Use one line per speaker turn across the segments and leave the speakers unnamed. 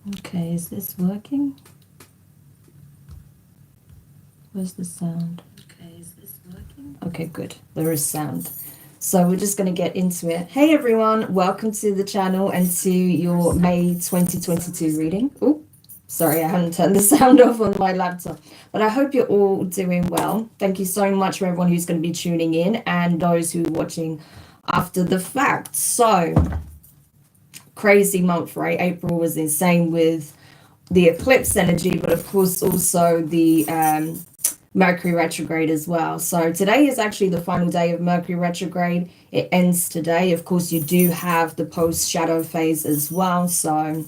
Okay, is this working? Where's the sound? Okay, is this working? Okay, good. There is sound. So we're just going to get into it. Hey everyone, welcome to the channel and to your May 2022 reading. Oh, sorry, I hadn't turned the sound off on my laptop. But I hope you're all doing well. Thank you so much for everyone who's going to be tuning in and those who are watching after the fact. So, crazy month, right? April was insane with the eclipse energy, but of course also the Mercury retrograde as well. So today is actually the final day of Mercury retrograde. It ends today. Of course, you do have the post shadow phase as well. So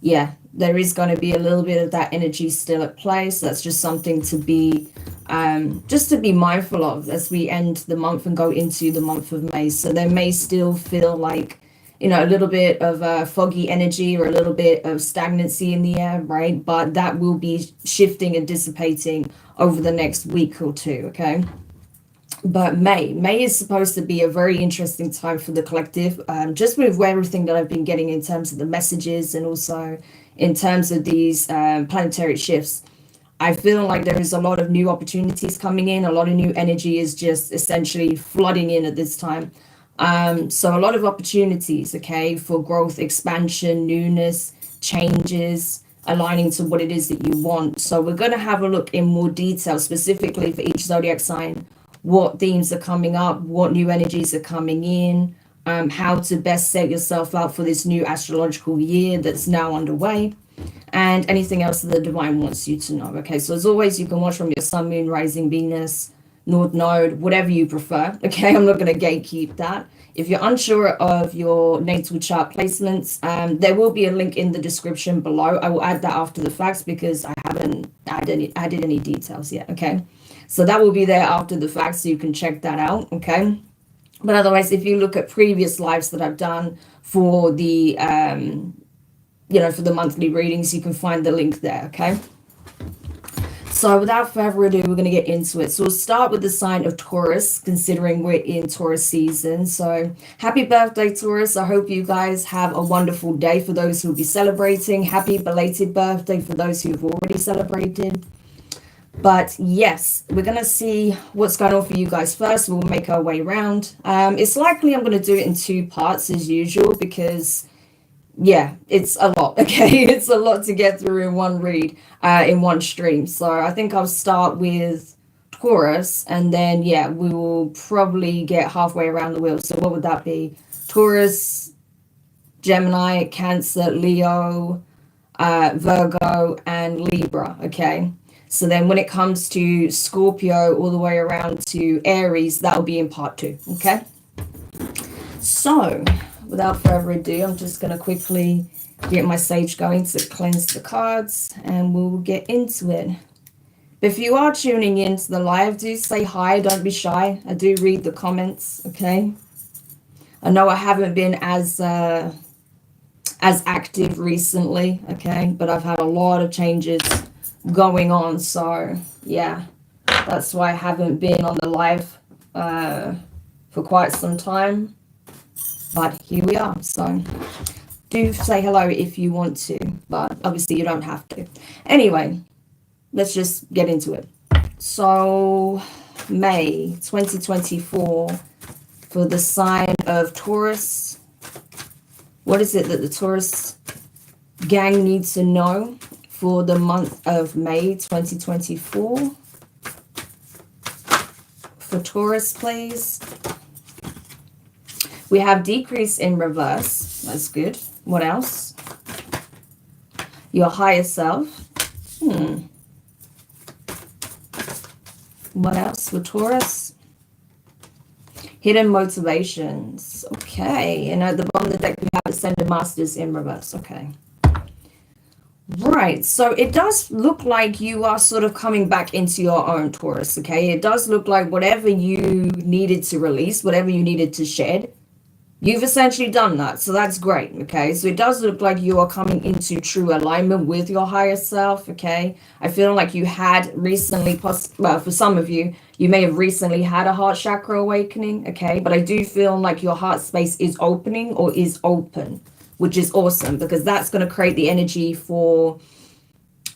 yeah, there is going to be a little bit of that energy still at play. So that's just something to be just to be mindful of as we end the month and go into the month of May. So there may still feel like, you know, a little bit of foggy energy or a little bit of stagnancy in the air, right? But that will be shifting and dissipating over the next week or two, okay? But May is supposed to be a very interesting time for the collective, just with everything that I've been getting in terms of the messages and also in terms of these planetary shifts. I feel like there is a lot of new opportunities coming in. A lot of new energy is just essentially flooding in at this time. So a lot of opportunities, okay, for growth, expansion, newness, changes, aligning to what it is that you want. So we're going to have a look in more detail, specifically for each zodiac sign, what themes are coming up, what new energies are coming in, how to best set yourself up for this new astrological year that's now underway, and anything else that the divine wants you to know. Okay, so as always, you can watch from your sun, moon, rising, Venus, North Node, whatever you prefer. Okay, I'm not going to gatekeep that. If you're unsure of your natal chart placements, there will be a link in the description below. I will add that after the facts because I haven't added any details yet. Okay, so that will be there after the facts, so you can check that out. Okay, but otherwise, if you look at previous lives that I've done for the for the monthly readings, you can find the link there. Okay. So without further ado, we're going to get into it. So we'll start with the sign of Taurus, considering we're in Taurus season. So happy birthday, Taurus. I hope you guys have a wonderful day for those who will be celebrating. Happy belated birthday for those who have already celebrated. But yes, we're going to see what's going on for you guys first. We'll make our way around. It's likely I'm going to do it in two parts as usual because yeah, it's a lot. Okay, it's a lot to get through in one read, in one stream. So I think I'll start with Taurus, and then yeah, we will probably get halfway around the wheel. So what would that be? Taurus, Gemini, Cancer, Leo, Virgo, and Libra. Okay. So then when it comes to Scorpio all the way around to Aries, that'll be in part two. Okay. So without further ado, I'm just going to quickly get my sage going to cleanse the cards and we'll get into it. But if you are tuning into the live, do say hi, don't be shy. I do read the comments, okay? I know I haven't been as active recently, okay? But I've had a lot of changes going on, so yeah. That's why I haven't been on the live for quite some time. But here we are, so do say hello if you want to, but obviously you don't have to. Anyway, let's just get into it. So, May 2024 for the sign of Taurus. What is it that the Taurus gang needs to know for the month of May 2024? For Taurus, please. We have decrease in reverse. That's good. What else? Your higher self. What else for Taurus? Hidden motivations. Okay. And at the bottom of the deck, we have Ascended Masters in reverse. Okay. Right. So it does look like you are sort of coming back into your own, Taurus. Okay. It does look like whatever you needed to release, whatever you needed to shed, you've essentially done that, so that's great, okay? So it does look like you are coming into true alignment with your higher self, okay? I feel like you had recently, well, for some of you, you may have recently had a heart chakra awakening, okay? But I do feel like your heart space is opening or is open, which is awesome because that's going to create the energy for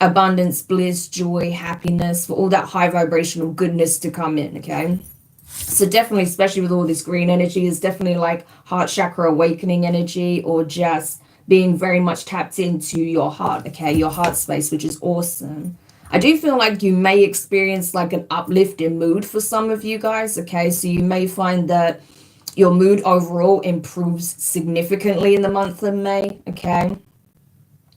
abundance, bliss, joy, happiness, for all that high vibrational goodness to come in, okay? So definitely, especially with all this green energy, is definitely like heart chakra awakening energy, or just being very much tapped into your heart, okay? Your heart space, which is awesome. I do feel like you may experience like an uplift in mood for some of you guys, okay? So you may find that your mood overall improves significantly in the month of May, okay?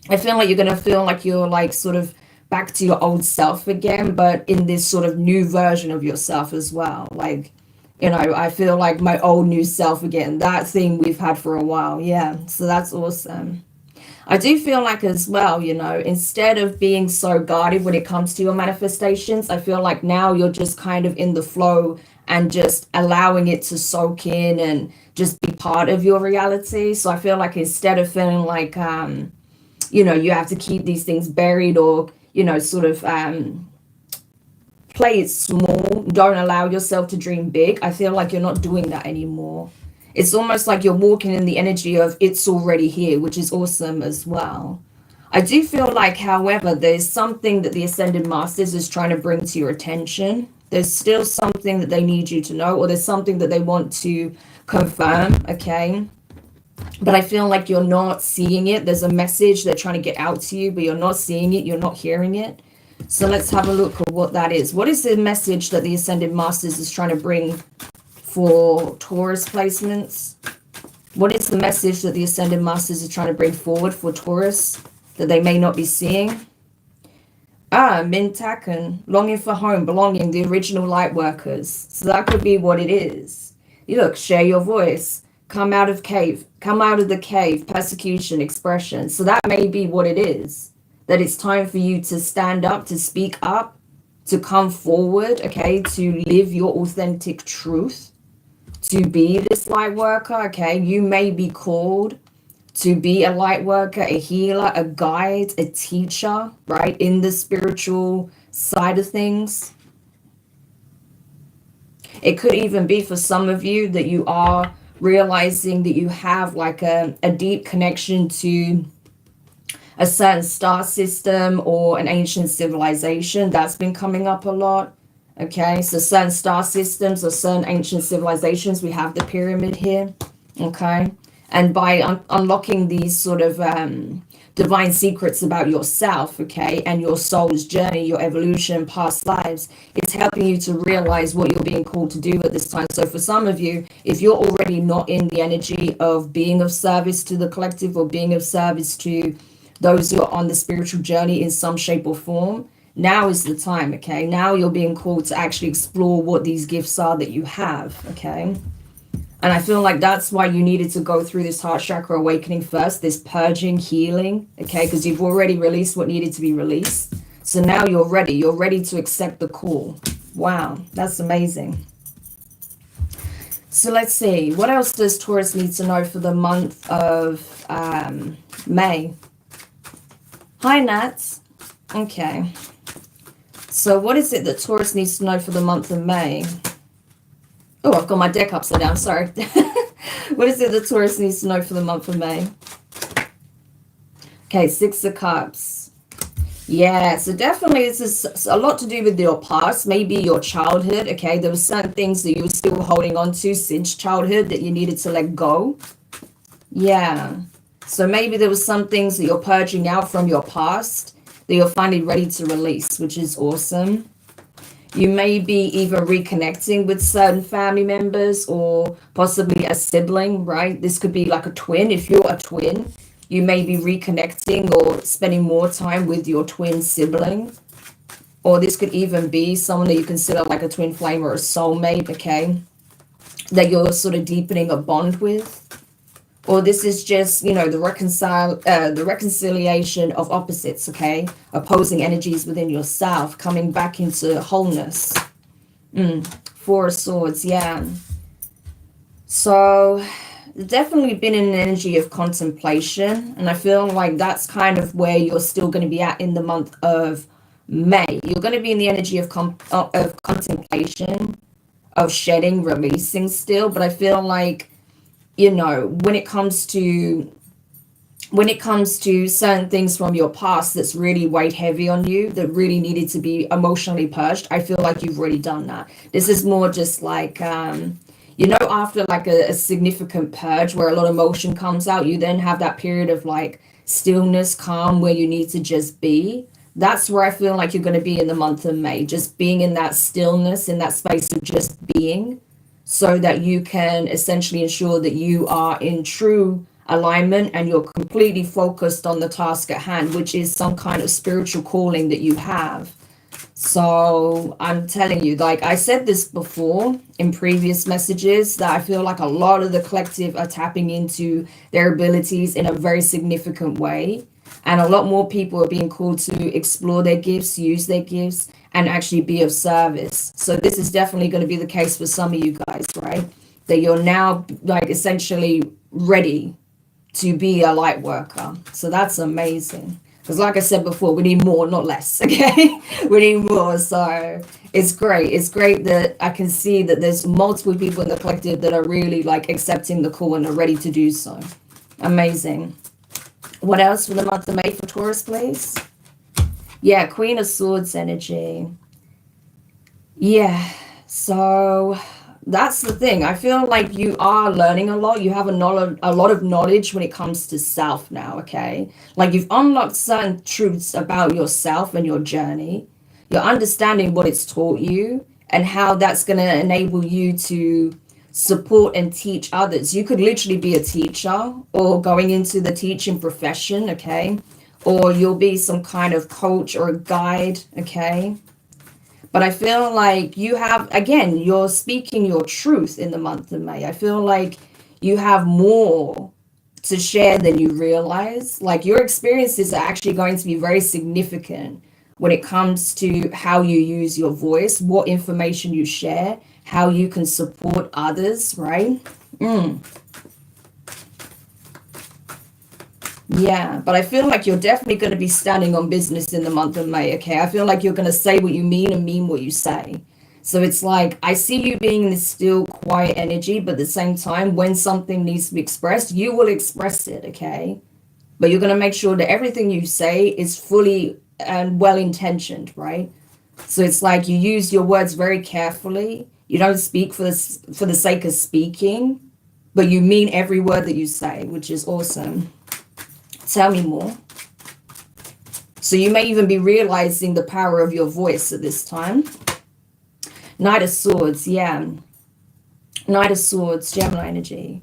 I feel like you're going to feel like you're like sort of back to your old self again, but in this sort of new version of yourself as well. Like, you know, I feel like my old new self again, that thing we've had for a while. Yeah, so that's awesome. I do feel like as well, you know, instead of being so guarded when it comes to your manifestations, I feel like now you're just kind of in the flow and just allowing it to soak in and just be part of your reality. So I feel like instead of feeling like, you know, you have to keep these things buried, or, you know, sort of play it small, don't allow yourself to dream big, I feel like you're not doing that anymore. It's almost like you're walking in the energy of it's already here, which is awesome as well. I do feel like, however, there's something that the Ascended Masters is trying to bring to your attention. There's still something that they need you to know, or there's something that they want to confirm, okay? But I feel like you're not seeing it. There's a message they're trying to get out to you, but you're not seeing it, you're not hearing it. So let's have a look at what that is. What is the message that the Ascended Masters is trying to bring for Taurus placements? What is the message that the Ascended Masters are trying to bring forward for Taurus that they may not be seeing? Mintaken, longing for home, belonging, the original light workers. So that could be what it is. You look, share your voice, come out of the cave, persecution, expression. So that may be what it is, that it's time for you to stand up, to speak up, to come forward, okay, to live your authentic truth, to be this light worker, okay? You may be called to be a light worker, a healer, a guide, a teacher, right, in the spiritual side of things. It could even be for some of you that you are realizing that you have like a deep connection to a certain star system or an ancient civilization. That's been coming up a lot. Okay, so certain star systems or certain ancient civilizations, we have the pyramid here. Okay, and by unlocking these sort of divine secrets about yourself, okay, and your soul's journey, your evolution, past lives, it's helping you to realize what you're being called to do at this time. So for some of you, if you're already not in the energy of being of service to the collective or being of service to those who are on the spiritual journey in some shape or form, now is the time, okay? Now you're being called to actually explore what these gifts are that you have, okay? And I feel like that's why you needed to go through this heart chakra awakening first, this purging, healing, okay? Because you've already released what needed to be released. So now you're ready. You're ready to accept the call. Wow, that's amazing. So let's see. What else does Taurus need to know for the month of May? Hi, Nats. Okay. So what is it that Taurus needs to know for the month of May? Oh, I've got my deck upside down, sorry. What is it that Taurus needs to know for the month of May? Okay, Six of Cups. Yeah, so definitely this is a lot to do with your past, maybe your childhood, okay? There were certain things that you were still holding on to since childhood that you needed to let go. Yeah, so maybe there was some things that you're purging out from your past that you're finally ready to release, which is awesome. You may be either reconnecting with certain family members or possibly a sibling, right? This could be like a twin. If you're a twin, you may be reconnecting or spending more time with your twin sibling. Or this could even be someone that you consider like a twin flame or a soulmate, okay? That you're sort of deepening a bond with. Or this is just, you know, the reconciliation of opposites, okay? Opposing energies within yourself, coming back into wholeness. Four of Swords, yeah. So, definitely been in an energy of contemplation. And I feel like that's kind of where you're still going to be at in the month of May. You're going to be in the energy of contemplation, of shedding, releasing still. But I feel like, you know, when it comes to when it comes to certain things from your past that's really weighed heavy on you, that really needed to be emotionally purged, I feel like you've already done that. This is more just like, after like a significant purge where a lot of emotion comes out, you then have that period of like stillness, calm, where you need to just be. That's where I feel like you're going to be in the month of May, just being in that stillness, in that space of just being, so that you can essentially ensure that you are in true alignment and you're completely focused on the task at hand, which is some kind of spiritual calling that you have. So I'm telling you, like I said this before in previous messages, that I feel like a lot of the collective are tapping into their abilities in a very significant way. And a lot more people are being called to explore their gifts, use their gifts, and actually be of service. So this is definitely going to be the case for some of you guys, right? That you're now like essentially ready to be a light worker. So that's amazing. Because like I said before, we need more, not less, okay? We need more. So it's great. It's great that I can see that there's multiple people in the collective that are really like accepting the call and are ready to do so. Amazing. What else for the month of May for Taurus, please? Yeah, Queen of Swords energy. Yeah, so that's the thing. I feel like you are learning a lot. You have a lot of knowledge when it comes to self now, okay? Like you've unlocked certain truths about yourself and your journey. You're understanding what it's taught you and how that's going to enable you to support and teach others. You could literally be a teacher or going into the teaching profession, okay? Or you'll be some kind of coach or a guide, okay? But I feel like you have, again, you're speaking your truth in the month of May. I feel like you have more to share than you realize. Like your experiences are actually going to be very significant when it comes to how you use your voice, what information you share, how you can support others, right? Yeah, but I feel like you're definitely going to be standing on business in the month of May, okay? I feel like you're going to say what you mean and mean what you say. So it's like, I see you being in this still quiet energy, but at the same time, when something needs to be expressed, you will express it, okay? But you're going to make sure that everything you say is fully and well-intentioned, right? So it's like you use your words very carefully. You don't speak for the sake of speaking, but you mean every word that you say, which is awesome. Tell me more. So you may even be realizing the power of your voice at this time. Knight of Swords, yeah. Knight of Swords, Gemini energy.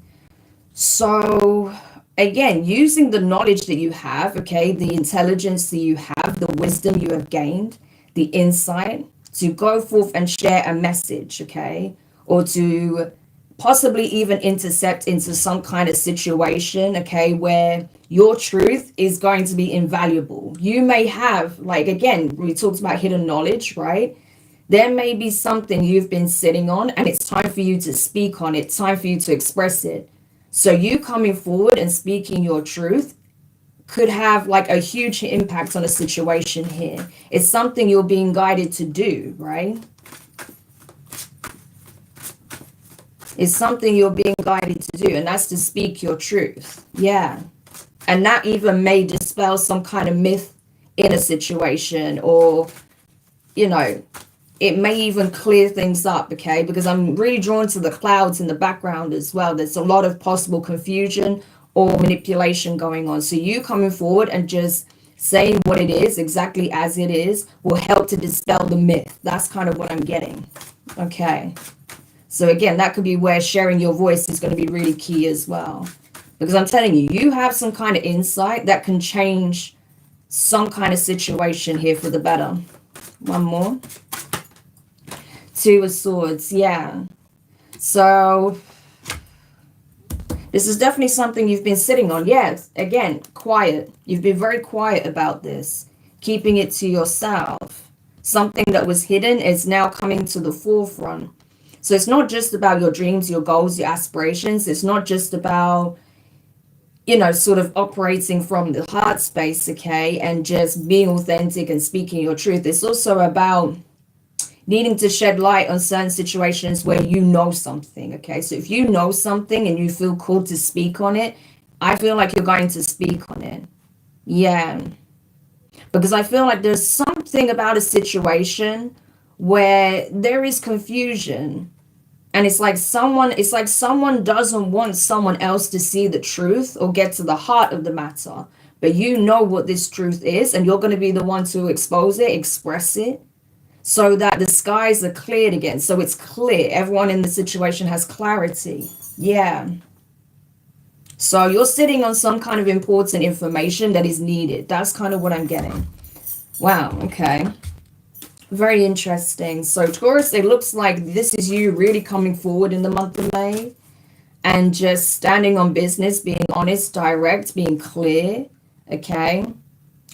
So again, using the knowledge that you have, okay, the intelligence that you have, the wisdom you have gained, the insight to go forth and share a message, okay, or to possibly even intercept into some kind of situation, okay, where your truth is going to be invaluable. You may have, like, again, we talked about hidden knowledge, right? There may be something you've been sitting on and it's time for you to speak on it, time for you to express it. So you coming forward and speaking your truth could have like a huge impact on a situation here. It's something you're being guided to do, right? It's something you're being guided to do, and that's to speak your truth. Yeah. And that even may dispel some kind of myth in a situation, or, you know, it may even clear things up, okay? Because I'm really drawn to the clouds in the background as well. There's a lot of possible confusion or manipulation going on. So you coming forward and just saying what it is, exactly as it is, will help to dispel the myth. That's kind of what I'm getting, okay? So again, that could be where sharing your voice is going to be really key as well. Because I'm telling you, you have some kind of insight that can change some kind of situation here for the better. One more. Two of Swords, yeah. So this is definitely something you've been sitting on. Yes, again, quiet. You've been very quiet about this, keeping it to yourself. Something that was hidden is now coming to the forefront. So it's not just about your dreams, your goals, your aspirations. It's not just about, you know, sort of operating from the heart space, okay, and just being authentic and speaking your truth. It's also about needing to shed light on certain situations where you know something, okay? So if you know something and you feel called to speak on it, I feel like you're going to speak on it. Yeah. Because I feel like there's something about a situation where there is confusion. And it's like someone doesn't want someone else to see the truth or get to the heart of the matter. But you know what this truth is, and you're going to be the one to expose it, express it, so that the skies are cleared again. So it's clear. Everyone in the situation has clarity. Yeah. So you're sitting on some kind of important information that is needed. That's kind of what I'm getting. Wow. Okay. Very interesting. So Taurus, it looks like this is you really coming forward in the month of May and just standing on business, being honest, direct, being clear. Okay.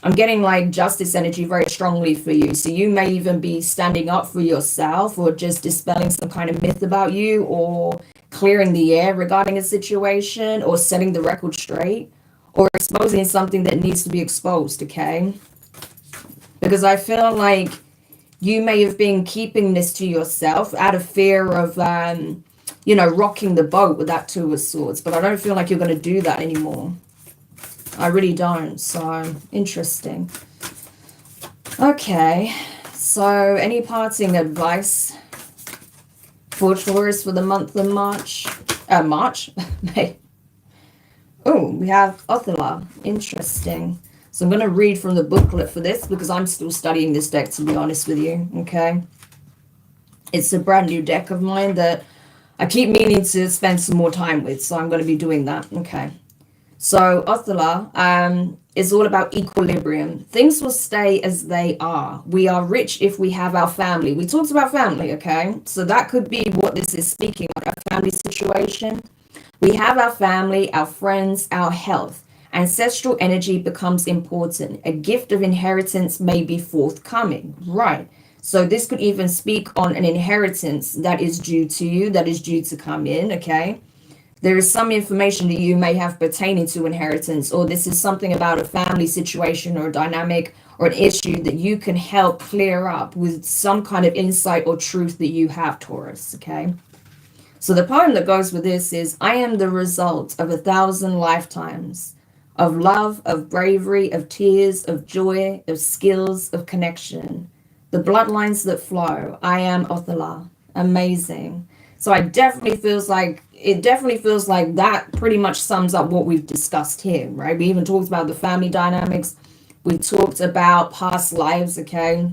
I'm getting like justice energy very strongly for you. So you may even be standing up for yourself or just dispelling some kind of myth about you or clearing the air regarding a situation or setting the record straight or exposing something that needs to be exposed. Okay. Because I feel like you may have been keeping this to yourself out of fear of, you know, rocking the boat with that Two of Swords. But I don't feel like you're going to do that anymore. I really don't. So, interesting. Okay. So, any parting advice for Taurus for the month of March? May. Oh, we have Othala. Interesting. So I'm going to read from the booklet for this because I'm still studying this deck, to be honest with you, okay? It's a brand new deck of mine that I keep meaning to spend some more time with, so I'm going to be doing that, okay? So Othala is all about equilibrium. Things will stay as they are. We are rich if we have our family. We talked about family, okay? So that could be what this is speaking of, our family situation. We have our family, our friends, our health. Ancestral energy becomes important. A gift of inheritance may be forthcoming. Right. So this could even speak on an inheritance that is due to you, that is due to come in. Okay. There is some information that you may have pertaining to inheritance, or this is something about a family situation or a dynamic or an issue that you can help clear up with some kind of insight or truth that you have, Taurus. Okay. So the poem that goes with this is, I am the result of 1,000 lifetimes of love, of bravery, of tears, of joy, of skills, of connection. The bloodlines that flow. I am Othala. Amazing. So it definitely feels like that pretty much sums up what we've discussed here, right? We even talked about the family dynamics. We talked about past lives, okay?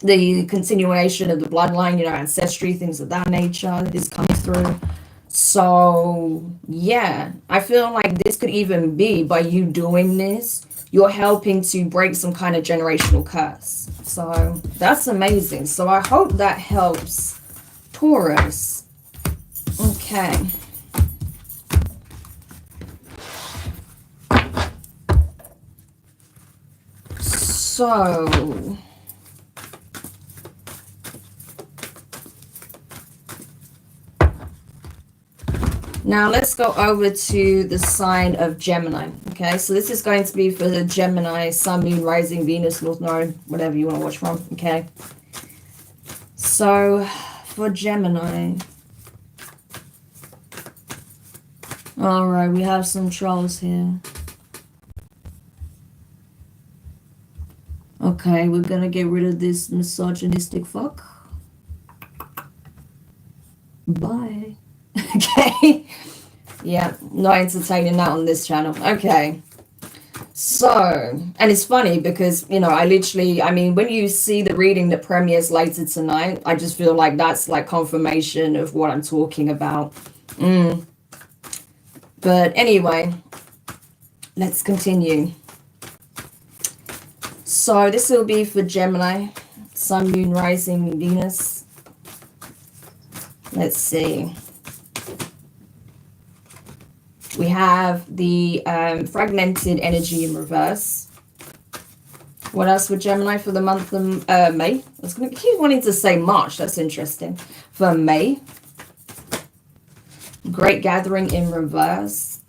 The continuation of the bloodline, you know, ancestry, things of that nature is coming through. So, yeah, I feel like this could even be, by you doing this, you're helping to break some kind of generational curse. So, that's amazing. So, I hope that helps, Taurus. Okay. So... now let's go over to the sign of Gemini. Okay, so this is going to be for the Gemini, Sun, Moon, Rising, Venus, North Node, whatever you want to watch from. Okay. So for Gemini. All right, we have some trolls here. Okay, we're gonna get rid of this misogynistic fuck. Bye. Okay. Yeah, not entertaining that on this channel. Okay. So, and it's funny because, you know, I mean, when you see the reading that premieres later tonight, I just feel like that's like confirmation of what I'm talking about. But anyway, let's continue. So this will be for Gemini, Sun, Moon, Rising, Venus. Let's see. We have the fragmented energy in reverse. What else for Gemini for the month of May? I was going to keep wanting to say March. That's interesting. For May. Great Gathering in reverse.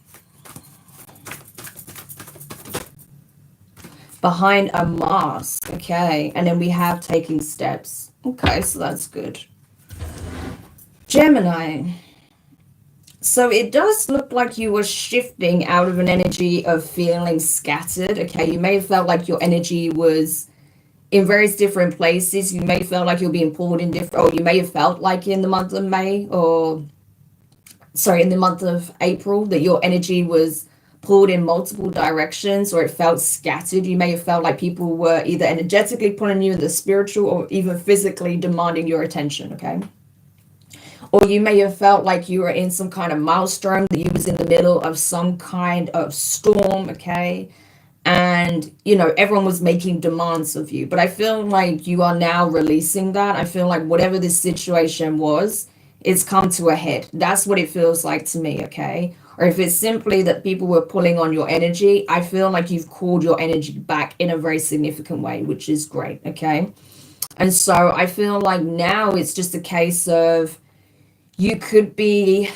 Behind a mask. Okay. And then we have Taking Steps. Okay, so that's good. Gemini. So it does look like you were shifting out of an energy of feeling scattered. Okay, you may have felt like your energy was in various different places. You may feel like you're being pulled in different, or you may have felt like in the month of May, or sorry, in the month of April, that your energy was pulled in multiple directions, or it felt scattered. You may have felt like people were either energetically pulling you in the spiritual or even physically demanding your attention. Okay. Or you may have felt like you were in some kind of maelstrom, that you was in the middle of some kind of storm. Okay. And everyone was making demands of you, but I feel like you are now releasing that. I feel like whatever this situation was, it's come to a head. That's what it feels like to me. Okay. Or if it's simply that people were pulling on your energy, I feel like you've called your energy back in a very significant way, which is great. Okay. And so I feel like now it's just a case of, you could be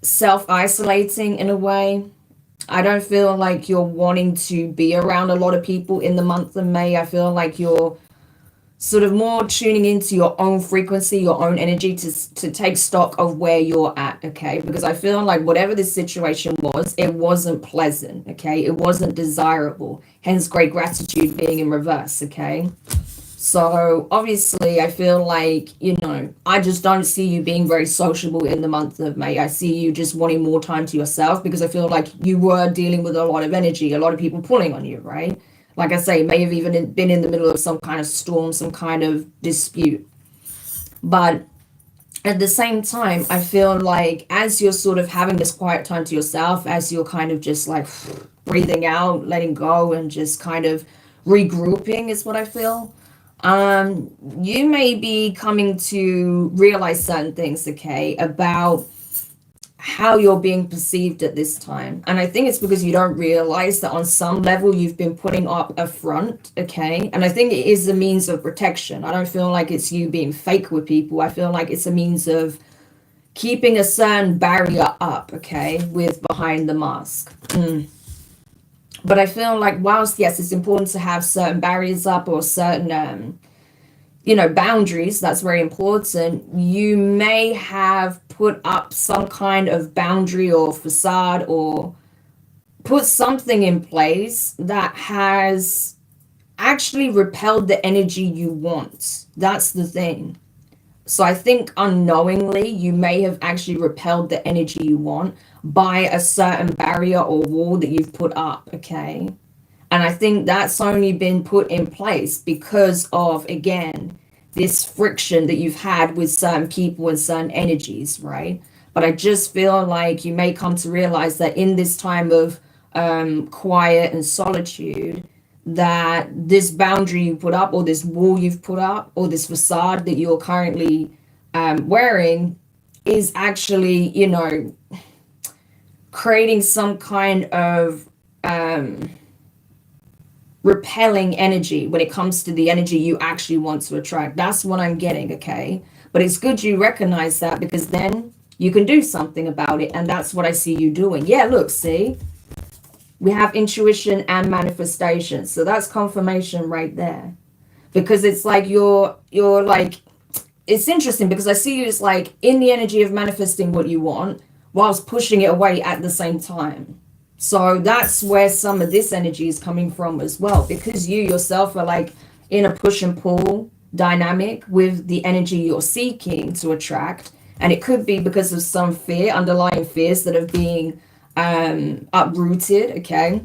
self-isolating in a way. I don't feel like you're wanting to be around a lot of people in the month of May. I feel like you're sort of more tuning into your own frequency, your own energy, to take stock of where you're at. Okay. Because I feel like whatever this situation was, it wasn't pleasant. Okay. It wasn't desirable. Hence great gratitude being in reverse. Okay. So obviously I feel like, I just don't see you being very sociable in the month of May. I see you just wanting more time to yourself, because I feel like you were dealing with a lot of energy, a lot of people pulling on you, right? Like I say, may have even been in the middle of some kind of storm, some kind of dispute. But at the same time, I feel like as you're sort of having this quiet time to yourself, as you're kind of just like breathing out, letting go, and just kind of regrouping is what I feel. You may be coming to realize certain things, okay, about how you're being perceived at this time. And I think it's because you don't realize that on some level you've been putting up a front, okay? And I think it is a means of protection. I don't feel like it's you being fake with people. I feel like it's a means of keeping a certain barrier up, okay, with behind the mask. But I feel like whilst, yes, it's important to have certain barriers up, or certain, boundaries, that's very important. You may have put up some kind of boundary or facade, or put something in place that has actually repelled the energy you want. That's the thing. So I think unknowingly, you may have actually repelled the energy you want by a certain barrier or wall that you've put up, okay? And I think that's only been put in place because of, again, this friction that you've had with certain people and certain energies, right? But I just feel like you may come to realize that in this time of quiet and solitude, that this boundary you put up, or this wall you've put up, or this facade that you're currently wearing is actually, creating some kind of repelling energy when it comes to the energy you actually want to attract. That's what I'm getting, okay? But it's good you recognize that, because then you can do something about it. And that's what I see you doing. Yeah, look, see? We have intuition and manifestation. So that's confirmation right there. Because it's like you're like, it's interesting because I see you as like in the energy of manifesting what you want whilst pushing it away at the same time. So that's where some of this energy is coming from as well, because you yourself are like in a push and pull dynamic with the energy you're seeking to attract. And it could be because of some fear, underlying fears that are being uprooted, okay?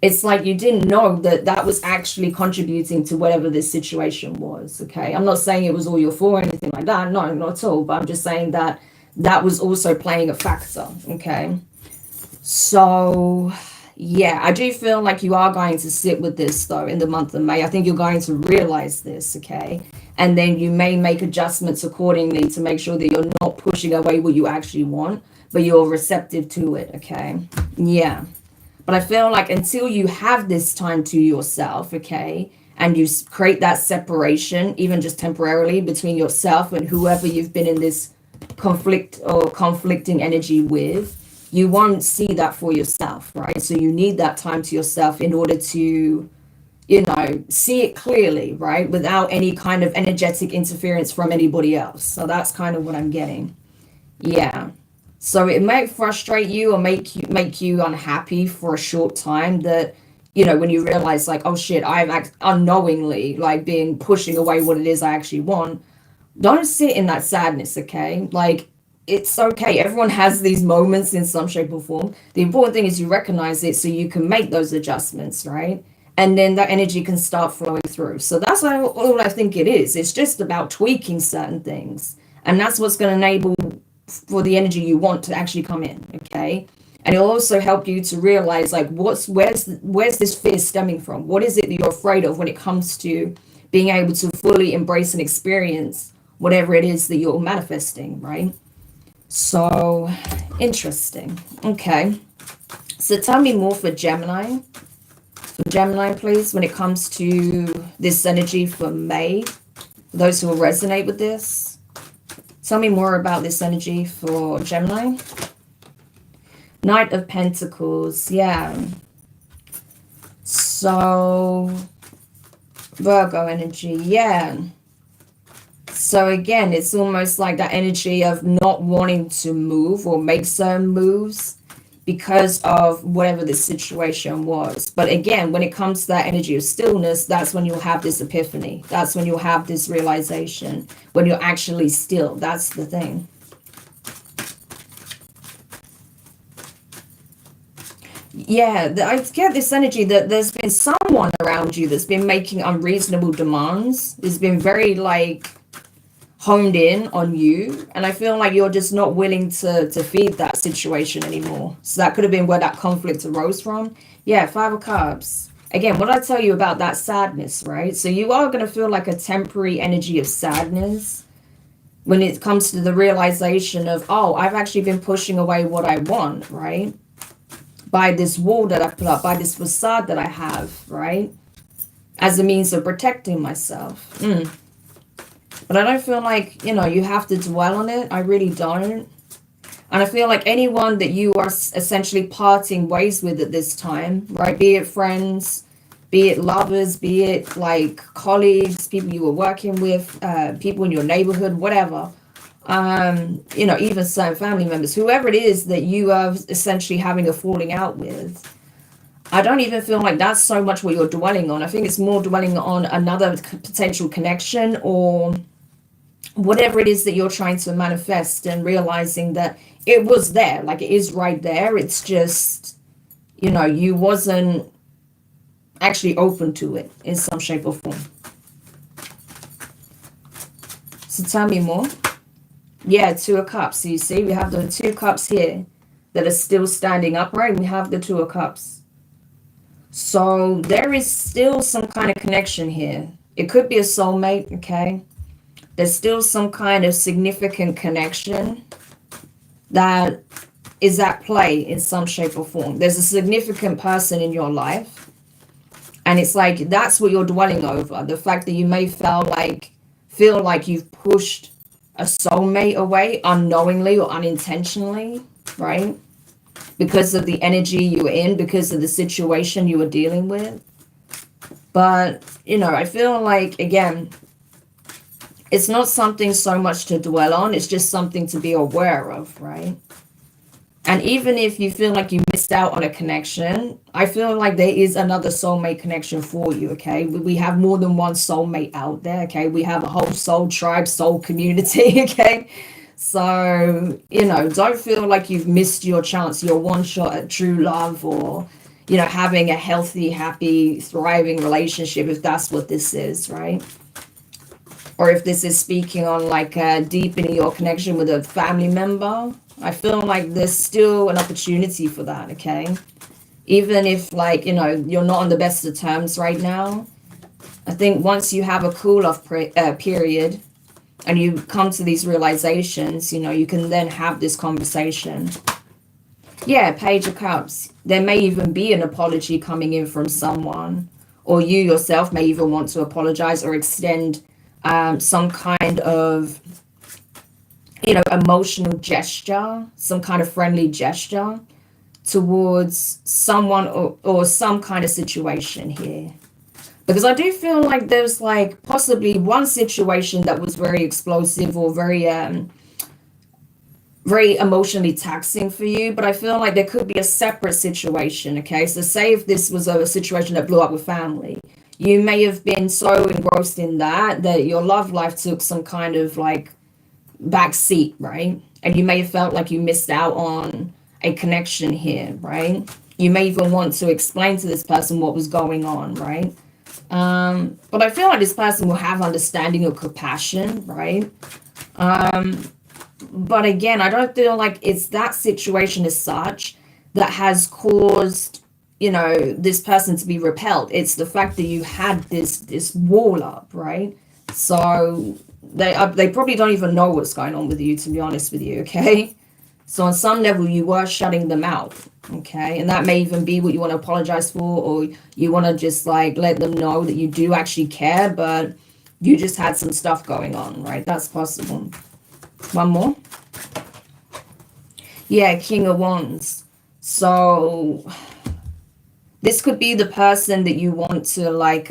It's like you didn't know that that was actually contributing to whatever this situation was, okay? I'm not saying it was all your fault or anything like that, no, not at all, but I'm just saying that that was also playing a factor, okay? So yeah, I do feel like you are going to sit with this though in the month of May. I think you're going to realize this, okay? And then you may make adjustments accordingly to make sure that you're not pushing away what you actually want, but you're receptive to it, okay? Yeah. But I feel like until you have this time to yourself, okay, and you create that separation, even just temporarily, between yourself and whoever you've been in this conflict or conflicting energy with, you won't see that for yourself, right? So you need that time to yourself in order to, see it clearly, right? Without any kind of energetic interference from anybody else. So that's kind of what I'm getting. Yeah. So it might frustrate you or make you unhappy for a short time, that, you know, when you realize like, oh shit, unknowingly like being pushing away what it is I actually want. Don't sit in that sadness, okay? Like, it's okay. Everyone has these moments in some shape or form. The important thing is you recognize it so you can make those adjustments, right? And then that energy can start flowing through. So that's all I think it is. It's just about tweaking certain things. And that's what's going to enable for the energy you want to actually come in, okay? And it'll also help you to realize like where's this fear stemming from? What is it that you're afraid of when it comes to being able to fully embrace and experience whatever it is that you're manifesting, right? So interesting. Okay. So tell me more for Gemini. For Gemini, please, when it comes to this energy for May, for those who will resonate with this. Tell me more about this energy for Gemini. Knight of Pentacles, yeah. So Virgo energy, yeah. So again, it's almost like that energy of not wanting to move or make certain moves because of whatever the situation was. But again, when it comes to that energy of stillness, that's when you'll have this epiphany. That's when you'll have this realization, when you're actually still. That's the thing. Yeah, I get this energy that there's been someone around you that's been making unreasonable demands. There's been very like honed in on you, and I feel like you're just not willing to feed that situation anymore. So that could have been where that conflict arose from. Yeah, 5 of Cups. Again, what I tell you about that sadness, right? So you are going to feel like a temporary energy of sadness when it comes to the realization of, oh, I've actually been pushing away what I want, right? By this wall that I put up, by this facade that I have, right? As a means of protecting myself. But I don't feel like, you know, you have to dwell on it. I really don't. And I feel like anyone that you are essentially parting ways with at this time, right? Be it friends, be it lovers, be it like colleagues, people you were working with, people in your neighborhood, whatever. You know, even certain family members, whoever it is that you are essentially having a falling out with. I don't even feel like that's so much what you're dwelling on. I think it's more dwelling on another potential connection or whatever it is that you're trying to manifest, and realizing that it was there, like it is right there. It's just, you know, you wasn't actually open to it in some shape or form. So tell me more. Yeah, 2 of Cups. So you see, we have the 2 cups here that are still standing upright, and we have the 2 of Cups. So there is still some kind of connection here. It could be a soulmate, okay? There's still some kind of significant connection that is at play in some shape or form. There's a significant person in your life, and it's like that's what you're dwelling over. The fact that you may feel like you've pushed a soulmate away unknowingly or unintentionally, right? Because of the energy you were in, because of the situation you were dealing with. But, you know, I feel like, again, it's not something so much to dwell on. It's just something to be aware of, right? And even if you feel like you missed out on a connection, I feel like there is another soulmate connection for you, okay? We have more than one soulmate out there, okay? We have a whole soul tribe, soul community, okay? So, you know, don't feel like you've missed your chance, your one shot at true love, or, you know, having a healthy, happy, thriving relationship, if that's what this is, right? Or if this is speaking on like deepening your connection with a family member, I feel like there's still an opportunity for that, okay? Even if, like, you know, you're not on the best of terms right now, I think once you have a cool-off period and you come to these realizations, you know, you can then have this conversation. Yeah, Page of Cups. There may even be an apology coming in from someone, or you yourself may even want to apologize or extend some kind of, you know, emotional gesture, some kind of friendly gesture towards someone or some kind of situation here. Because I do feel like there's like possibly one situation that was very explosive or very very emotionally taxing for you, but I feel like there could be a separate situation. Okay, so say if this was a situation that blew up with family, you may have been so engrossed in that your love life took some kind of like back seat, right? And you may have felt like you missed out on a connection here, right? You may even want to explain to this person what was going on, right? But I feel like this person will have understanding or compassion, right? But again, I don't feel like it's that situation as such that has caused, you know, this person to be repelled. It's the fact that you had this wall up, right? So they probably don't even know what's going on with you, to be honest with you, okay? So on some level, you were shutting them out, okay? And that may even be what you want to apologize for, or you want to just like let them know that you do actually care, but you just had some stuff going on, right? That's possible. One more. Yeah, King of Wands. So this could be the person that you want to like,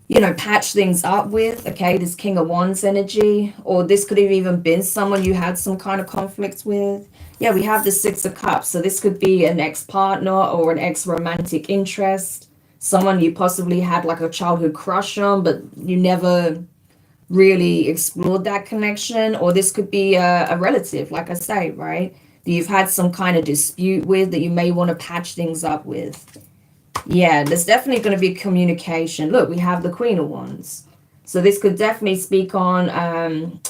you know, patch things up with, okay? This King of Wands energy, or this could have even been someone you had some kind of conflict with. Yeah, we have the Six of Cups. So this could be an ex-partner or an ex-romantic interest, someone you possibly had like a childhood crush on, but you never really explored that connection. Or this could be a relative, like I say, right, that you've had some kind of dispute with, that you may want to patch things up with. Yeah, there's definitely going to be communication. Look, we have the Queen of Wands. So this could definitely speak on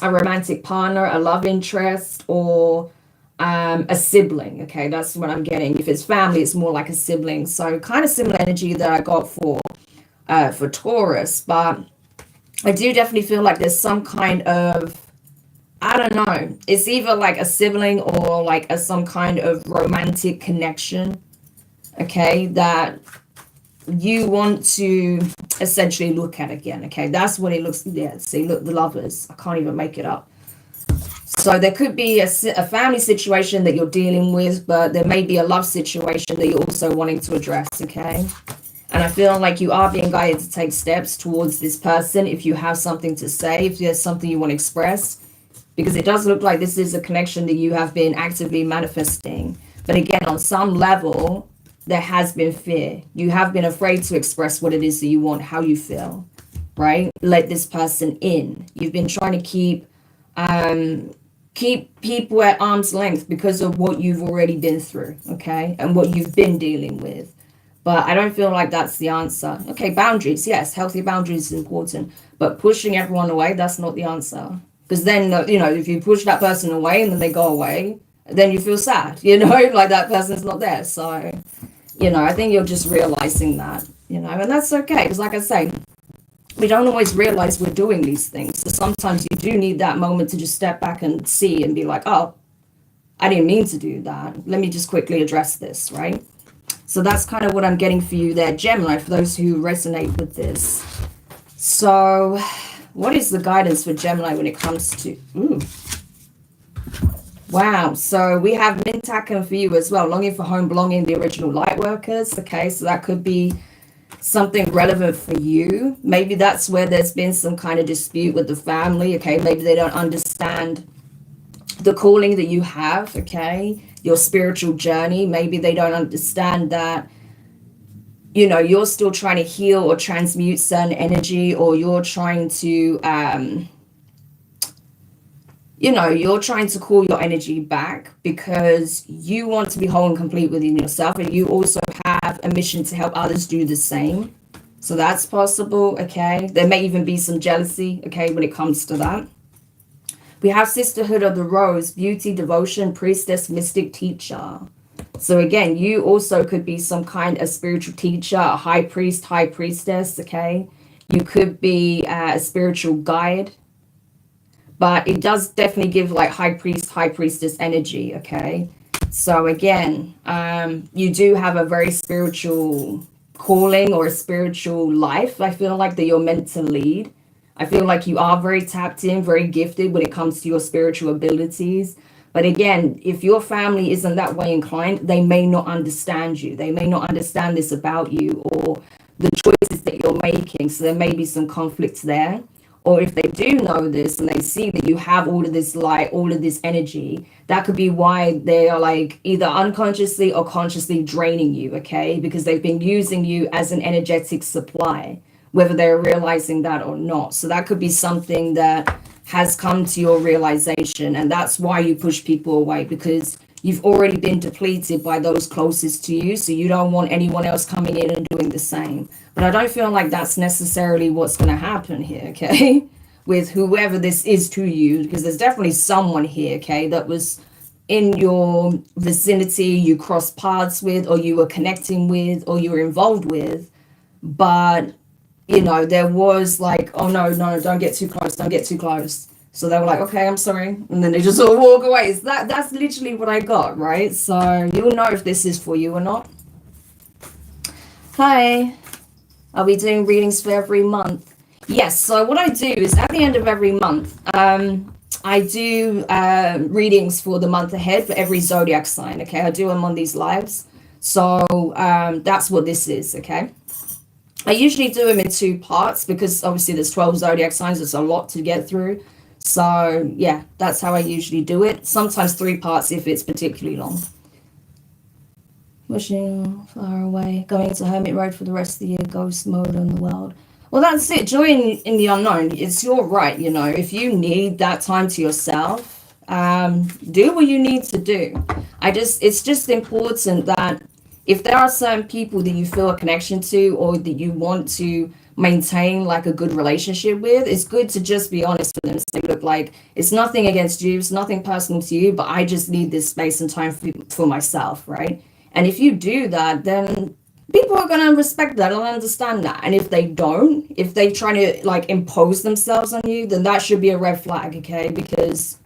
a romantic partner, a love interest, or a sibling. Okay, that's what I'm getting. If it's family, it's more like a sibling. So kind of similar energy that I got for Taurus. But I do definitely feel like there's some kind of, I don't know, it's either like a sibling or like some kind of romantic connection, okay, that you want to essentially look at again, okay? That's what it looks, yeah, see, look, the Lovers, I can't even make it up. So there could be a family situation that you're dealing with, but there may be a love situation that you're also wanting to address, okay? And I feel like you are being guided to take steps towards this person if you have something to say, if there's something you want to express, because it does look like this is a connection that you have been actively manifesting. But again, on some level, there has been fear. You have been afraid to express what it is that you want, how you feel, right? Let this person in. You've been trying to keep people at arm's length because of what you've already been through, okay? And what you've been dealing with. But I don't feel like that's the answer. Okay, boundaries, yes, healthy boundaries is important. But pushing everyone away, that's not the answer. Because then, you know, if you push that person away and then they go away, then you feel sad, you know, like that person's not there. So, you know, I think you're just realizing that, you know, and that's okay. Because like I say, we don't always realize we're doing these things. So sometimes you do need that moment to just step back and see and be like, oh, I didn't mean to do that. Let me just quickly address this, right? So that's kind of what I'm getting for you there, Gemini, for those who resonate with this. So what is the guidance for Gemini when it comes to... Ooh. Wow. So we have Mintakan for you as well. Longing for home, belonging, the original light workers. Okay, so that could be something relevant for you. Maybe that's where there's been some kind of dispute with the family. Okay, maybe they don't understand the calling that you have, okay, your spiritual journey. Maybe they don't understand that, you know, you're still trying to heal or transmute certain energy, or you're trying to, you know, you're trying to call your energy back because you want to be whole and complete within yourself, and you also have a mission to help others do the same. So that's possible, okay? There may even be some jealousy, okay, when it comes to that. We have Sisterhood of the Rose, beauty, devotion, priestess, mystic, teacher. So again, you also could be some kind of spiritual teacher, a high priest, high priestess, okay? You could be a spiritual guide, but it does definitely give like high priest, high priestess energy, okay? So again, you do have a very spiritual calling or a spiritual life, I feel like, that you're meant to lead. I feel like you are very tapped in, very gifted when it comes to your spiritual abilities. But again, if your family isn't that way inclined, they may not understand you. They may not understand this about you or the choices that you're making. So there may be some conflicts there. Or if they do know this and they see that you have all of this light, all of this energy, that could be why they are like either unconsciously or consciously draining you, okay? Because they've been using you as an energetic supply, whether they're realizing that or not. So that could be something that has come to your realization, and that's why you push people away, because you've already been depleted by those closest to you, so you don't want anyone else coming in and doing the same. But I don't feel like that's necessarily what's going to happen here, okay? With whoever this is to you, because there's definitely someone here, okay, that was in your vicinity, you crossed paths with, or you were connecting with, or you were involved with. But, you know, there was like, oh, no, don't get too close, don't get too close. So they were like, okay, I'm sorry. And then they just sort of walk away. So that's literally what I got, right? So you'll know if this is for you or not. Hi. Are we doing readings for every month? Yes. So what I do is at the end of every month, I do readings for the month ahead for every zodiac sign. Okay. I do them on these lives. So that's what this is. Okay. I usually do them in 2 parts because obviously there's 12 zodiac signs. It's a lot to get through. So yeah, that's how I usually do it. Sometimes 3 parts if it's particularly long. Wishing far away, going to hermit road for the rest of the year, ghost mode on the world. Well, that's it. Joy in the unknown. It's your right, you know. If you need that time to yourself, do what you need to do. It's just important that if there are certain people that you feel a connection to or that you want to maintain like a good relationship with, it's good to just be honest with them and say, look, like, it's nothing against you, it's nothing personal to you, but I just need this space and time for myself, right? And if you do that, then people are going to respect that and understand that. And if they don't, if they try to like impose themselves on you, then that should be a red flag, okay? Because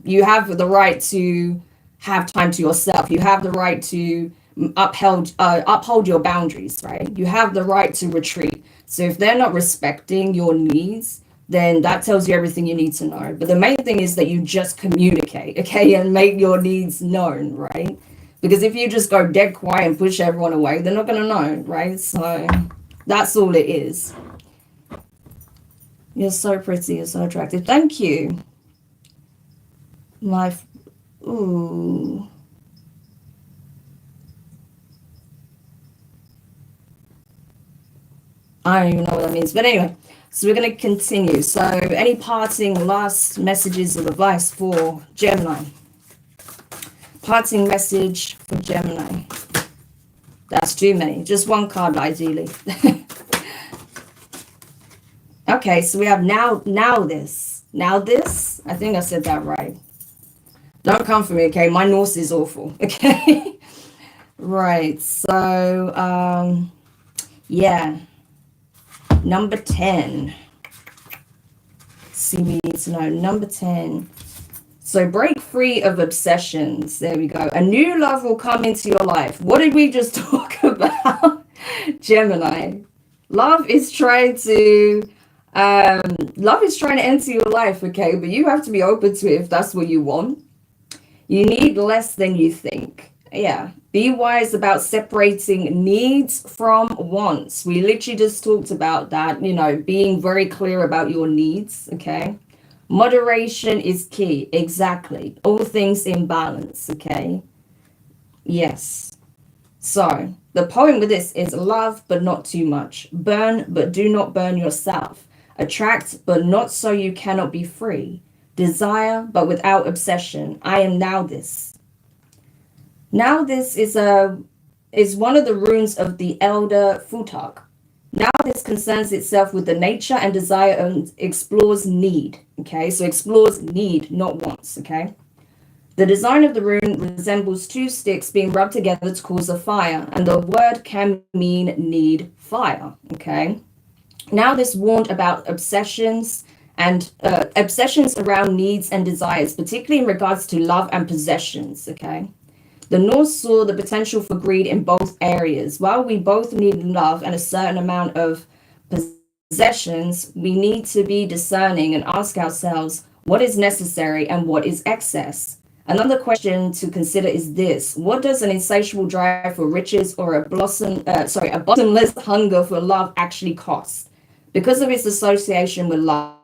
you have the right to have time to yourself. You have the right to uphold your boundaries, right? You have the right to retreat. So if they're not respecting your needs, then that tells you everything you need to know. But the main thing is that you just communicate, okay? And make your needs known, right? Because if you just go dead quiet and push everyone away, they're not going to know, right? So that's all it is. You're so pretty. You're so attractive. Thank you. Ooh. I don't even know what that means. But anyway, so we're going to continue. So any parting last messages of advice for Gemini? Parting message for Gemini. That's too many. Just one card, ideally. Okay, so we have now this. Now this. I think I said that right. Don't come for me, okay? My Norse is awful, okay? Right, so, yeah. Number 10. Let's see, we need to know. Number 10. So break free of obsessions. There we go. A new love will come into your life. What did we just talk about? Gemini. Love is trying to enter your life, okay? But you have to be open to it if that's what you want. You need less than you think. Yeah. Be wise about separating needs from wants. We literally just talked about that, you know, being very clear about your needs, okay? Moderation is key. Exactly. All things in balance, okay? Yes. So the poem with this is love, but not too much. Burn, but do not burn yourself. Attract, but not so you cannot be free. Desire, but without obsession. I am now this. Now this is one of the runes of the elder Futag. Now this concerns itself with the nature and desire and explores need. Okay, so explores need, not wants. Okay. The design of the rune resembles 2 sticks being rubbed together to cause a fire, and the word can mean need fire. Okay. Now this warned about obsessions and obsessions around needs and desires, particularly in regards to love and possessions. Okay. The Norse saw the potential for greed in both areas. While we both need love and a certain amount of possessions, we need to be discerning and ask ourselves what is necessary and what is excess. Another question to consider is this: what does an insatiable drive for riches or a bottomless hunger for love actually cost? Because of its association with love,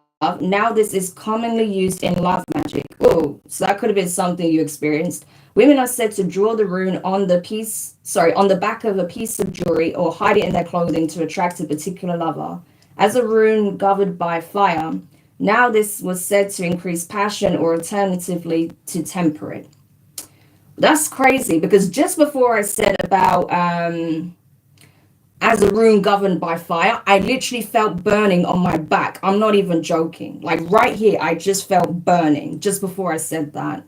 now this is commonly used in love magic. Oh, so that could have been something you experienced. Women are said to draw the rune on the back of a piece of jewelry or hide it in their clothing to attract a particular lover. As a rune governed by fire, now this was said to increase passion or alternatively to temper it. That's crazy, because just before I said about as a rune governed by fire, I literally felt burning on my back. I'm not even joking. Like right here, I just felt burning just before I said that.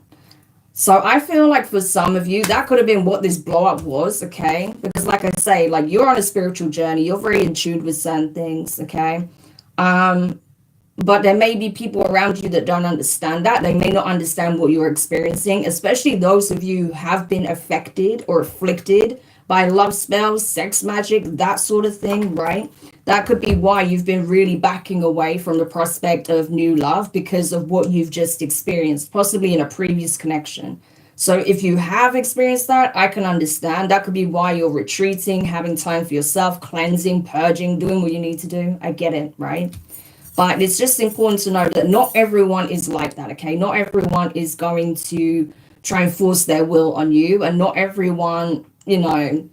So I feel like for some of you, that could have been what this blow up was, okay? Because like I say, like you're on a spiritual journey, you're very in tune with certain things, okay? But there may be people around you that don't understand that. They may not understand what you're experiencing, especially those of you who have been affected or afflicted by love spells, sex magic, that sort of thing, right? That could be why you've been really backing away from the prospect of new love, because of what you've just experienced, possibly in a previous connection. So if you have experienced that, I can understand. That could be why you're retreating, having time for yourself, cleansing, purging, doing what you need to do. I get it, right? But it's just important to know that not everyone is like that, okay? Not everyone is going to try and force their will on you, and not everyone, you know,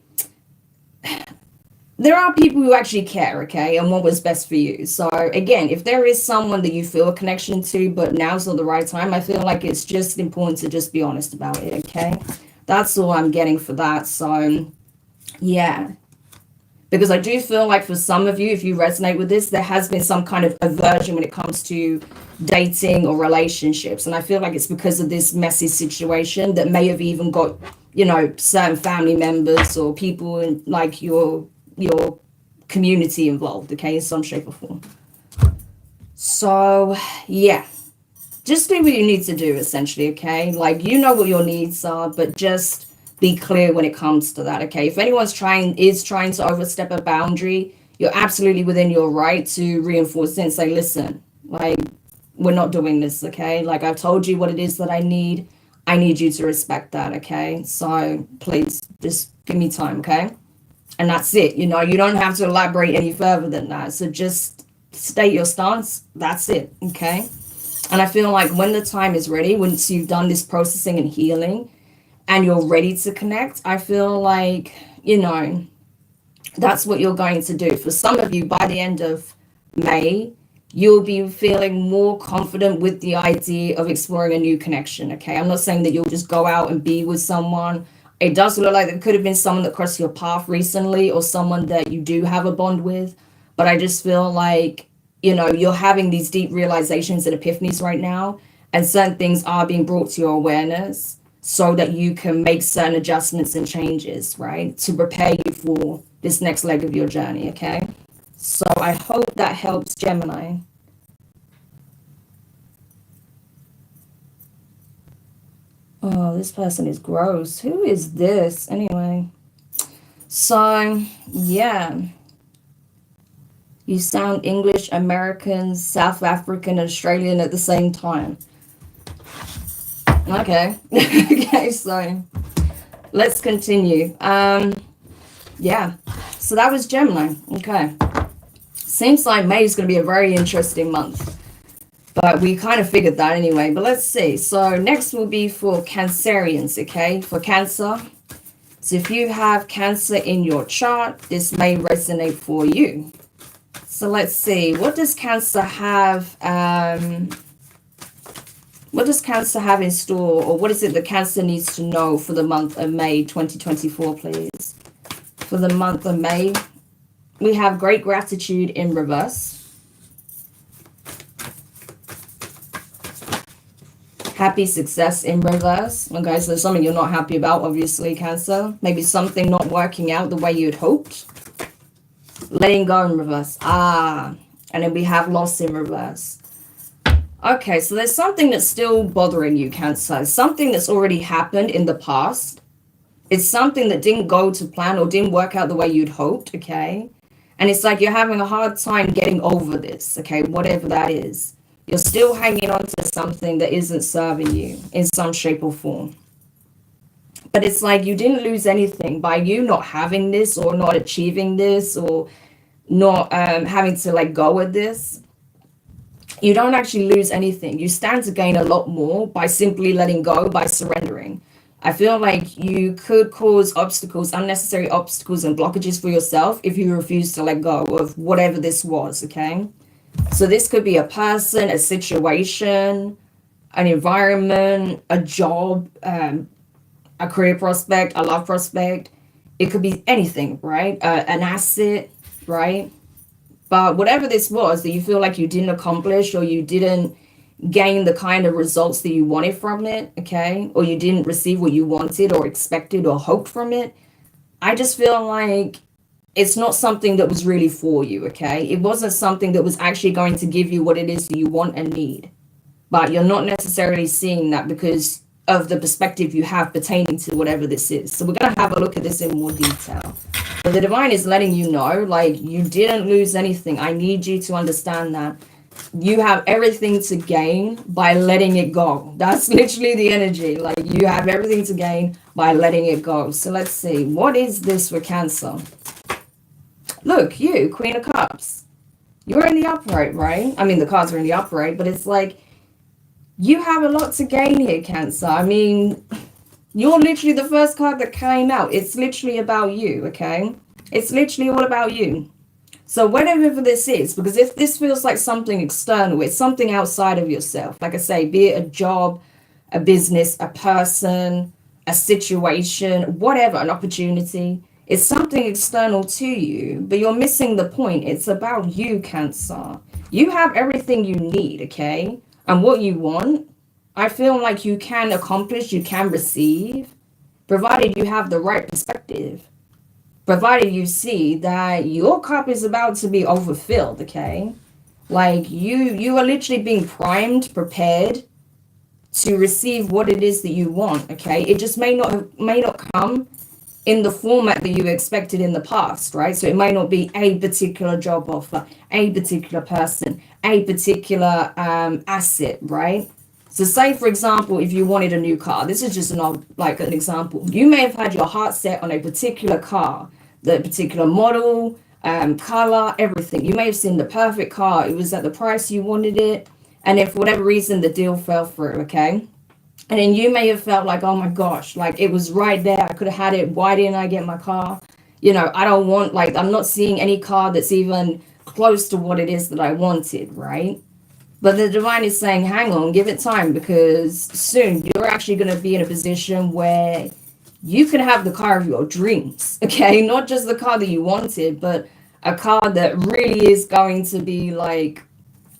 there are people who actually care, okay, and want what's best for you. So again, if there is someone that you feel a connection to, but now's not the right time, I feel like it's just important to just be honest about it, okay? That's all I'm getting for that. So yeah, because I do feel like for some of you, if you resonate with this, there has been some kind of aversion when it comes to dating or relationships. And I feel like it's because of this messy situation that may have even got, you know, certain family members or people in like your community involved, okay, in some shape or form. So yeah, just do what you need to do, essentially, okay? Like, you know what your needs are, but just be clear when it comes to that, okay? If anyone's trying to overstep a boundary, you're absolutely within your right to reinforce it and say, listen, like, we're not doing this, okay? Like, I've told you what it is that I need you to respect that, okay? So please just give me time, okay? And that's it. You know, you don't have to elaborate any further than that. So just state your stance. That's it, okay? And I feel like when the time is ready, once you've done this processing and healing and you're ready to connect, I feel like, you know, that's what you're going to do. For some of you, by the end of May, you'll be feeling more confident with the idea of exploring a new connection, okay? I'm not saying that you'll just go out and be with someone. It does look like there could have been someone that crossed your path recently, or someone that you do have a bond with. But I just feel like, you know, you're having these deep realizations and epiphanies right now, and certain things are being brought to your awareness so that you can make certain adjustments and changes, right? To prepare you for this next leg of your journey, okay? So I hope that helps, Gemini. Oh, this person is gross. Who is this? Anyway. So, yeah. You sound English, American, South African, Australian at the same time. Okay. Okay, so let's continue. Yeah. So that was Gemini. Okay. Seems like May is going to be a very interesting month. But we kind of figured that anyway. But let's see. So next will be for Cancerians, okay? For Cancer. So if you have Cancer in your chart, this may resonate for you. So let's see. What does Cancer have? What does Cancer have in store? Or what is it that Cancer needs to know for the month of May 2024, please? For the month of May, we have great gratitude in reverse. Happy success in reverse. Okay, so there's something you're not happy about, obviously, Cancer. Maybe something not working out the way you'd hoped. Letting go in reverse. And then we have loss in reverse. Okay, so there's something that's still bothering you, Cancer. Something that's already happened in the past. It's something that didn't go to plan or didn't work out the way you'd hoped, okay? And it's like you're having a hard time getting over this, okay? Whatever that is. You're still hanging on to something that isn't serving you in some shape or form. But it's like you didn't lose anything by you not having this or not achieving this, or not having to let go of this, you don't actually lose anything. You stand to gain a lot more by simply letting go, by surrendering. I feel like you could cause obstacles, unnecessary obstacles and blockages for yourself if you refuse to let go of whatever this was, okay? So this could be a person, a situation, an environment, a job, a career prospect, a love prospect. It could be anything, right? An asset, right? But whatever this was that you feel like you didn't accomplish, or you didn't gain the kind of results that you wanted from it, okay? Or you didn't receive what you wanted or expected or hoped from it, I just feel like it's not something that was really for you, okay? It wasn't something that was actually going to give you what it is that you want and need. But you're not necessarily seeing that because of the perspective you have pertaining to whatever this is. So we're going to have a look at this in more detail. But the divine is letting you know, like, you didn't lose anything. I need you to understand that. You have everything to gain by letting it go. That's literally the energy. Like, you have everything to gain by letting it go. So let's see. What is this for Cancer? Look, you, Queen of Cups. You're in the upright, right? I mean, the cards are in the upright, but it's like, you have a lot to gain here, Cancer. I mean, you're literally the first card that came out. It's literally about you, okay? It's literally all about you. So whatever this is, because if this feels like something external, it's something outside of yourself. Like I say, be it a job, a business, a person, a situation, whatever, an opportunity. It's something external to you, but you're missing the point. It's about you, Cancer. You have everything you need, okay? And what you want, I feel like you can accomplish, you can receive, provided you have the right perspective. Provided you see that your cup is about to be overfilled, okay? Like you are literally being primed, prepared to receive what it is that you want, okay? It just may not come in the format that you expected in the past, right? So it may not be a particular job offer, a particular person, a particular asset, right? So say, for example, if you wanted a new car, this is just an example. You may have had your heart set on a particular car, the particular model, color, everything. You may have seen the perfect car. It was at the price you wanted it. And if for whatever reason, the deal fell through, okay? And then you may have felt like, oh my gosh, like it was right there. I could have had it. Why didn't I get my car? You know, I don't want, like, I'm not seeing any car that's even close to what it is that I wanted, right? But the divine is saying, hang on, give it time, because soon you're actually going to be in a position where you can have the car of your dreams, okay? Not just the car that you wanted, but a car that really is going to be like,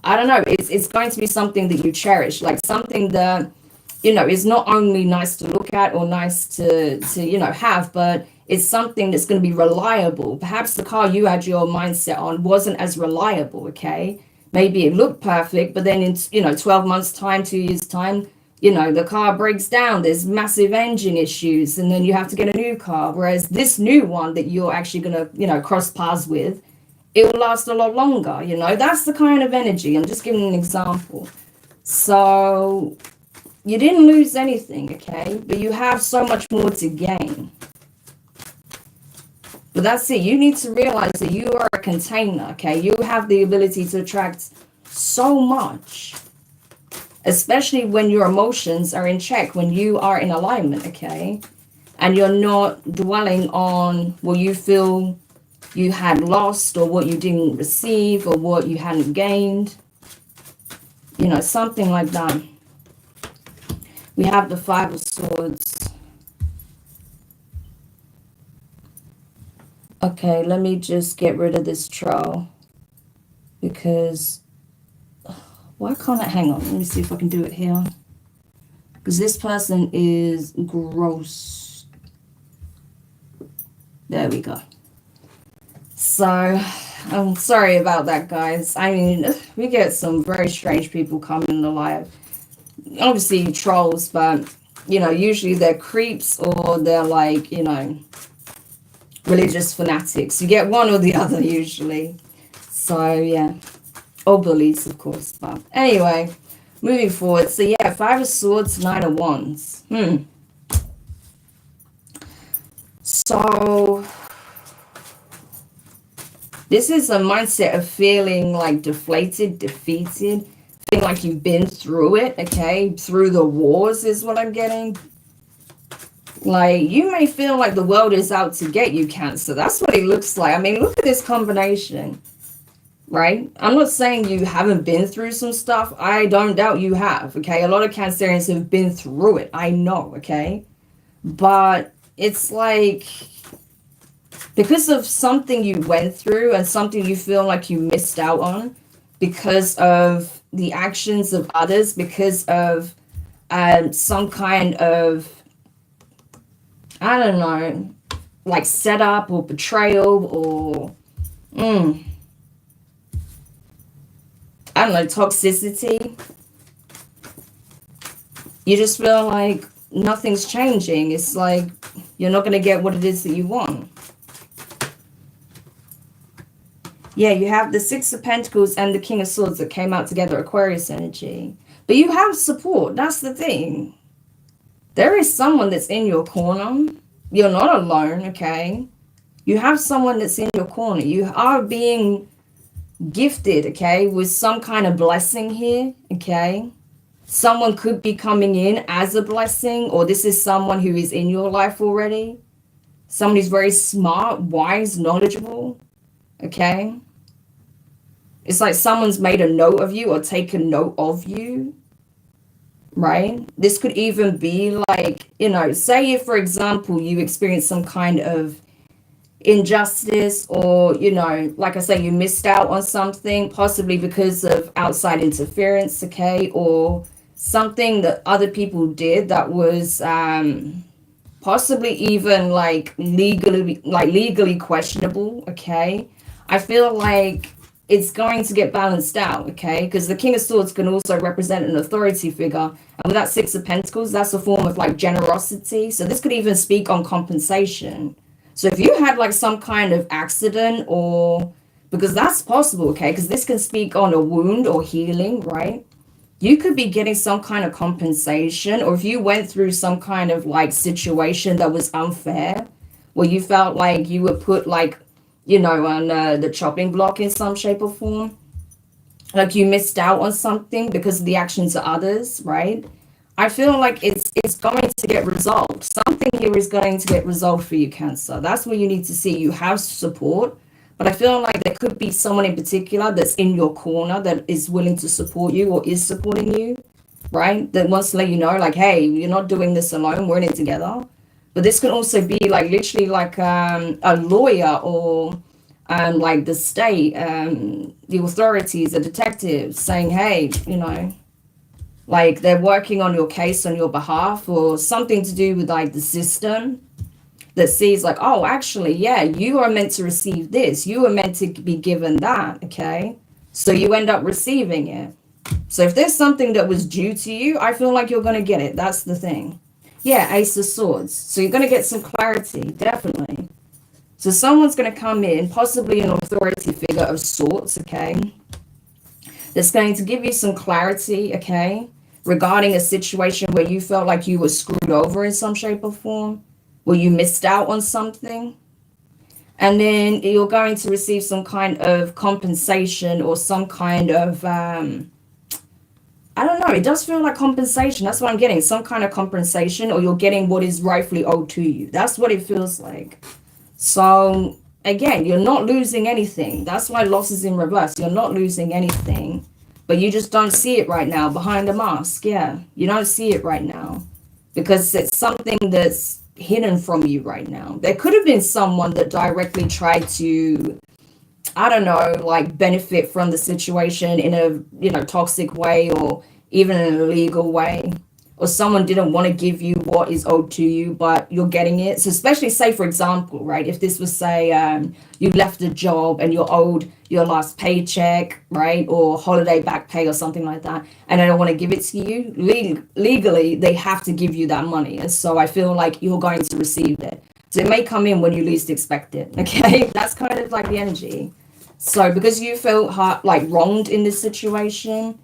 I don't know, it's going to be something that you cherish, like something that, you know, is not only nice to look at or nice to you know, have, but it's something that's going to be reliable. Perhaps the car you had your mindset on wasn't as reliable, okay? Maybe it looked perfect, but then in, you know, 12 months time, 2 years time, you know, the car breaks down, there's massive engine issues, and then you have to get a new car. Whereas this new one that you're actually going to, you know, cross paths with, it will last a lot longer, you know. That's the kind of energy. I'm just giving an example. So you didn't lose anything, okay? But you have so much more to gain. But that's it. You need to realize that you are a container, okay? You have the ability to attract so much, especially when your emotions are in check, when you are in alignment, okay? And you're not dwelling on what you feel you had lost, or what you didn't receive, or what you hadn't gained. You know, something like that. We have the Five of Swords. Okay, let me just get rid of this troll, because why can't I, hang on, let me see if I can do it here, because this person is gross. There we go. So I'm sorry about that, guys. I mean, we get some very strange people coming in the live, obviously trolls, but you know, usually they're creeps or they're like, you know, religious fanatics. You get one or the other usually. So yeah, or bullies, of course. But anyway, moving forward. So yeah, Five of Swords, Nine of Wands. So This is a mindset of feeling like deflated, defeated, feeling like you've been through it, okay? Through the wars is what I'm getting. Like, you may feel like the world is out to get you, Cancer. That's what it looks like. I mean, look at this combination, right? I'm not saying you haven't been through some stuff. I don't doubt you have, okay? A lot of Cancerians have been through it. I know, okay? But it's like, because of something you went through and something you feel like you missed out on because of the actions of others, because of some kind of, I don't know, like setup or betrayal or, I don't know, toxicity. You just feel like nothing's changing. It's like you're not going to get what it is that you want. Yeah, you have the Six of Pentacles and the King of Swords that came out together, Aquarius energy. But you have support. That's the thing. There is someone that's in your corner. You're not alone, okay? You have someone that's in your corner. You are being gifted, okay, with some kind of blessing here, okay? Someone could be coming in as a blessing, or this is someone who is in your life already. Someone who's very smart, wise, knowledgeable, okay? It's like someone's made a note of you or taken note of you, right? This could even be like, you know, say if, for example, you experience some kind of injustice or, you know, like I say, you missed out on something, possibly because of outside interference, okay? Or something that other people did that was possibly even like legally questionable, okay? I feel like it's going to get balanced out, okay? Because the King of Swords can also represent an authority figure. And with that Six of Pentacles, that's a form of like generosity. So this could even speak on compensation. So if you had like some kind of accident or, because that's possible, okay? Because this can speak on a wound or healing, right? You could be getting some kind of compensation, or if you went through some kind of like situation that was unfair, where you felt like you were put like, you know, on the chopping block in some shape or form, like you missed out on something because of the actions of others, right? I feel like it's going to get resolved. Something here is going to get resolved for you, Cancer. That's what you need to see. You have support, but I feel like there could be someone in particular that's in your corner that is willing to support you or is supporting you, right? That wants to let you know, like, hey, you're not doing this alone. We're in it together. But this can also be like literally like a lawyer or like the state, the authorities, the detectives saying, hey, you know, like they're working on your case on your behalf, or something to do with like the system that sees like, oh, actually, yeah, you are meant to receive this. You are meant to be given that, okay? So you end up receiving it. So if there's something that was due to you, I feel like you're going to get it. That's the thing. Yeah, Ace of Swords. So you're going to get some clarity, definitely. So someone's going to come in, possibly an authority figure of sorts, okay? That's going to give you some clarity, okay? Regarding a situation where you felt like you were screwed over in some shape or form, where you missed out on something. And then you're going to receive some kind of compensation or some kind of, I don't know, it does feel like compensation. That's what I'm getting, some kind of compensation, or you're getting what is rightfully owed to you. That's what it feels like. So again, you're not losing anything. That's why loss is in reverse. You're not losing anything, but you just don't see it right now behind the mask. Yeah, you don't see it right now because it's something that's hidden from you right now. There could have been someone that directly tried to, I don't know, like benefit from the situation in a, you know, toxic way or even in an illegal way. Or someone didn't want to give you what is owed to you, but you're getting it. So especially say, for example, right, if this was, say, you left a job and you're owed your last paycheck, right, or holiday back pay or something like that, and they don't want to give it to you, legally, they have to give you that money. And so I feel like you're going to receive it. So it may come in when you least expect it, okay? That's kind of like the energy. So because you feel like wronged in this situation,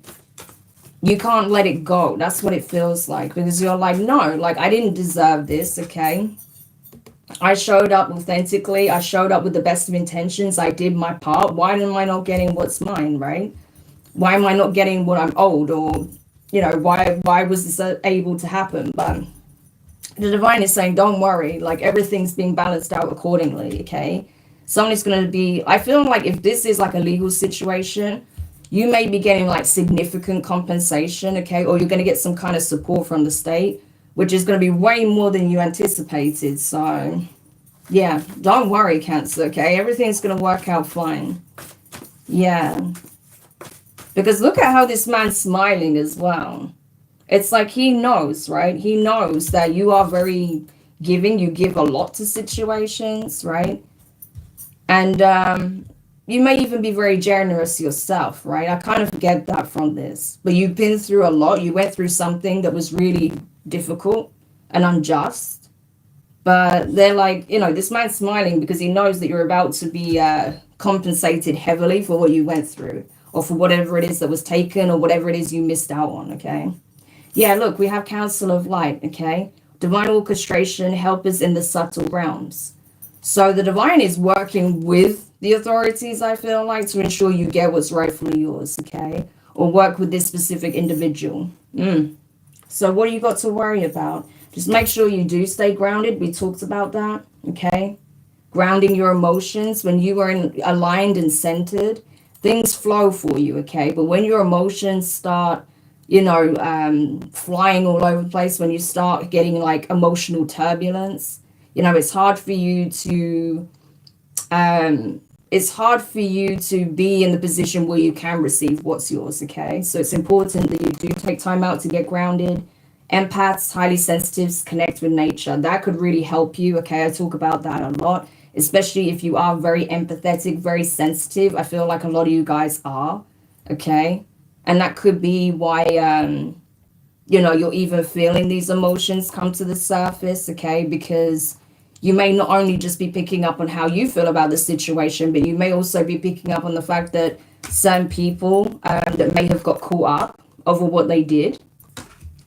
you can't let it go. That's what it feels like, because you're like, no, like I didn't deserve this, okay? I showed up authentically. I showed up with the best of intentions. I did my part. Why am I not getting what's mine, right? Why am I not getting what I'm owed? Or, you know, why was this able to happen? But the divine is saying, don't worry, like everything's being balanced out accordingly, okay? Someone's going to be, I feel like if this is like a legal situation, you may be getting like significant compensation, okay? Or you're going to get some kind of support from the state, which is going to be way more than you anticipated. So, yeah, don't worry, Cancer, okay? Everything's going to work out fine. Yeah. Because look at how this man's smiling as well. It's like he knows, right? He knows that you are very giving. You give a lot to situations, right? And you may even be very generous yourself, right? I kind of get that from this. But you've been through a lot. You went through something that was really difficult and unjust. But they're like, you know, this man's smiling because he knows that you're about to be compensated heavily for what you went through, or for whatever it is that was taken, or whatever it is you missed out on, okay? Yeah, look, we have Council of Light, okay? Divine orchestration, helpers in the subtle realms. So the divine is working with the authorities, I feel like, to ensure you get what's rightfully yours, okay? Or work with this specific individual. So what do you got to worry about? Just make sure you do stay grounded. We talked about that, okay? Grounding your emotions. When you are aligned and centered, things flow for you, okay? But when your emotions start, you know, flying all over the place, when you start getting like emotional turbulence, you know, it's hard for you to be in the position where you can receive what's yours, okay? So it's important that you do take time out to get grounded. Empaths, highly sensitives, connect with nature. That could really help you, okay? I talk about that a lot, especially if you are very empathetic, very sensitive. I feel like a lot of you guys are, okay? And that could be why, you know, you're even feeling these emotions come to the surface, okay? Because you may not only just be picking up on how you feel about the situation, but you may also be picking up on the fact that some people that may have got caught up over what they did,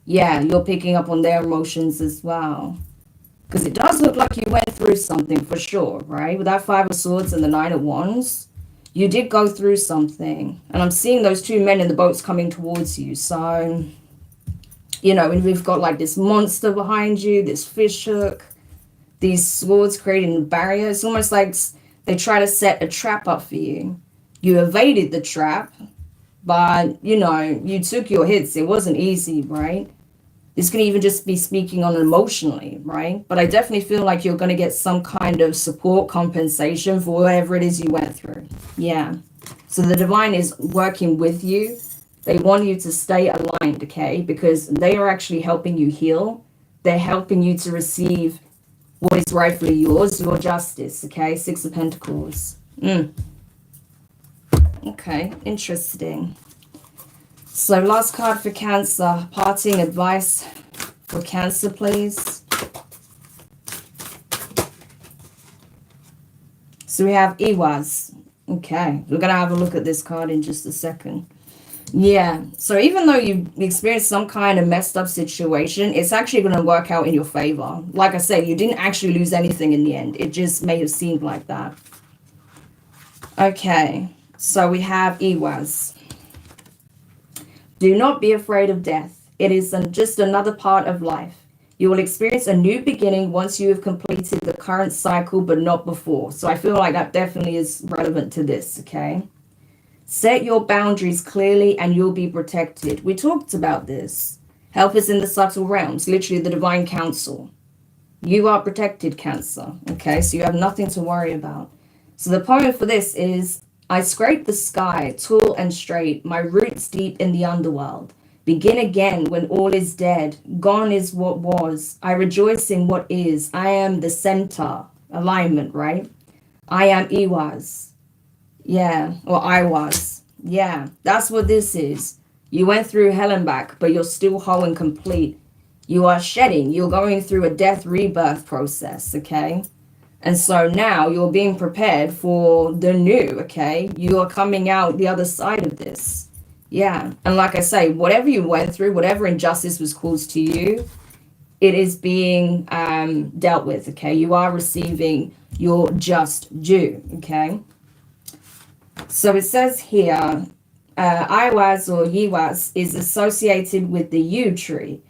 yeah, you're picking up on their emotions as well. Because it does look like you went through something for sure, right? With that Five of Swords and the Nine of Wands, you did go through something. And I'm seeing those two men in the boats coming towards you. So, you know, and we've got like this monster behind you, this fish hook, these swords creating a barrier. It's almost like they try to set a trap up for you. You evaded the trap, but, you know, you took your hits. It wasn't easy, right? This can even just be speaking on emotionally, right? But I definitely feel like you're going to get some kind of support, compensation for whatever it is you went through. Yeah. So the divine is working with you. They want you to stay aligned, okay? Because they are actually helping you heal. They're helping you to receive what is rightfully yours, your justice, okay? Six of Pentacles. Okay, interesting. So last card for Cancer, parting advice for Cancer, please. So we have Iwas. Okay, we're going to have a look at this card in just a second. Yeah, so even though you experienced some kind of messed up situation, it's actually going to work out in your favor. Like I said, you didn't actually lose anything in the end. It just may have seemed like that. Okay, so we have Iwas. Do not be afraid of death. It is just another part of life. You will experience a new beginning once you have completed the current cycle, but not before. So I feel like that definitely is relevant to this, okay? Set your boundaries clearly and you'll be protected. We talked about this. Help us in the subtle realms, literally the divine counsel. You are protected, Cancer, okay? So you have nothing to worry about. So the poem for this is, I scrape the sky, tall and straight, my roots deep in the underworld. Begin again when all is dead. Gone is what was. I rejoice in what is. I am the center. Alignment, right? I am Iwas. Yeah, or I was. Yeah, that's what this is. You went through hell and back, but you're still whole and complete. You are shedding. You're going through a death rebirth process, okay? And so now you're being prepared for the new, okay? You are coming out the other side of this. Yeah. And like I say, whatever you went through, whatever injustice was caused to you, it is being dealt with, okay? You are receiving your just due, okay? So it says here, Iwaz or Yiwaz is associated with the yew tree,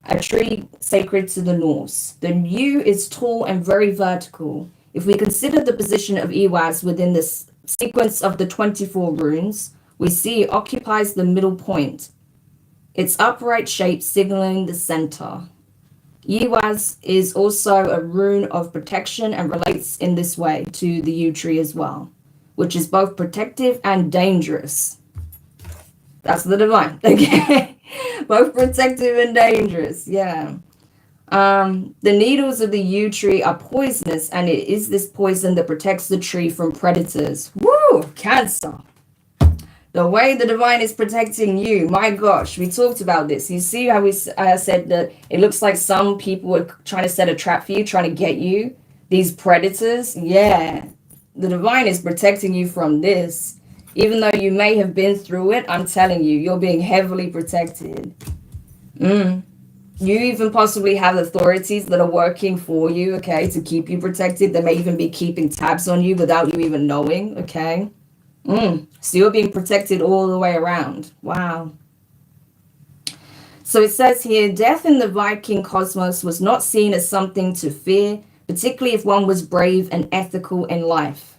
a tree sacred to the Norse. The yew is tall and very vertical. If we consider the position of Iwaz within this sequence of the 24 runes, we see it occupies the middle point, its upright shape signaling the center. Yiwaz is also a rune of protection and relates in this way to the yew tree as well, which is both protective and dangerous. That's the divine, okay? Both protective and dangerous, yeah. The needles of the yew tree are poisonous, and it is this poison that protects the tree from predators. Woo! Cancer. The way the divine is protecting you, my gosh, we talked about this. You see how we said that it looks like some people are trying to set a trap for you, trying to get you, these predators. Yeah, the divine is protecting you from this. Even though you may have been through it, I'm telling you, you're being heavily protected. You even possibly have authorities that are working for you, okay, to keep you protected. They may even be keeping tabs on you without you even knowing, okay? So you're being protected all the way around. Wow. So it says here, death in the Viking cosmos was not seen as something to fear, particularly if one was brave and ethical in life.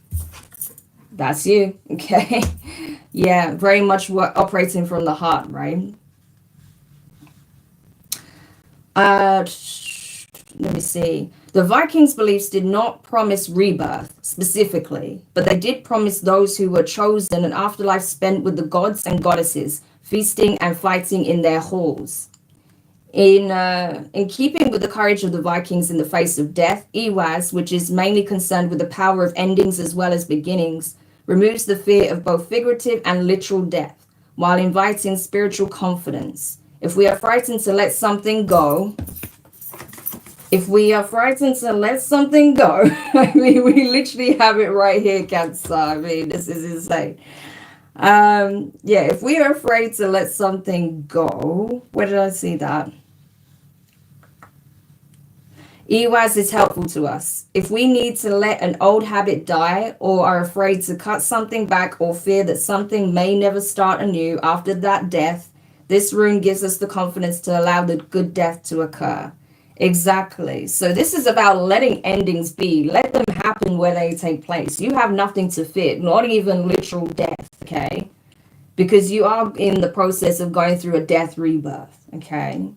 That's you, okay? Yeah, very much operating from the heart, right? Let me see. The Vikings' beliefs did not promise rebirth specifically, but they did promise those who were chosen an afterlife spent with the gods and goddesses, feasting and fighting in their halls. In keeping with the courage of the Vikings in the face of death, Iwaz, which is mainly concerned with the power of endings as well as beginnings, removes the fear of both figurative and literal death, while inviting spiritual confidence. If we are frightened to let something go, I mean, we literally have it right here, Cancer. I mean, this is insane. Yeah, if we are afraid to let something go, where did I see that? Iwaz is helpful to us. If we need to let an old habit die or are afraid to cut something back or fear that something may never start anew after that death, this rune gives us the confidence to allow the good death to occur. Exactly. So this is about letting endings be. Let them happen where they take place. You have nothing to fear, not even literal death, okay? Because you are in the process of going through a death rebirth, okay?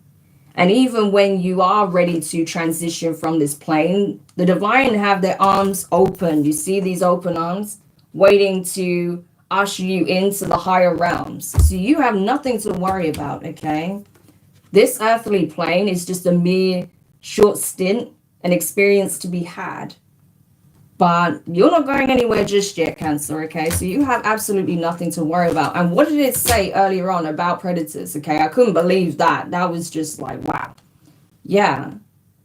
And even when you are ready to transition from this plane, the divine have their arms open. You see these open arms waiting to usher you into the higher realms. So you have nothing to worry about, okay? This earthly plane is just a mere short stint, an experience to be had. But you're not going anywhere just yet, Cancer, okay? So you have absolutely nothing to worry about. And what did it say earlier on about predators, okay? I couldn't believe that. That was just like, wow. Yeah.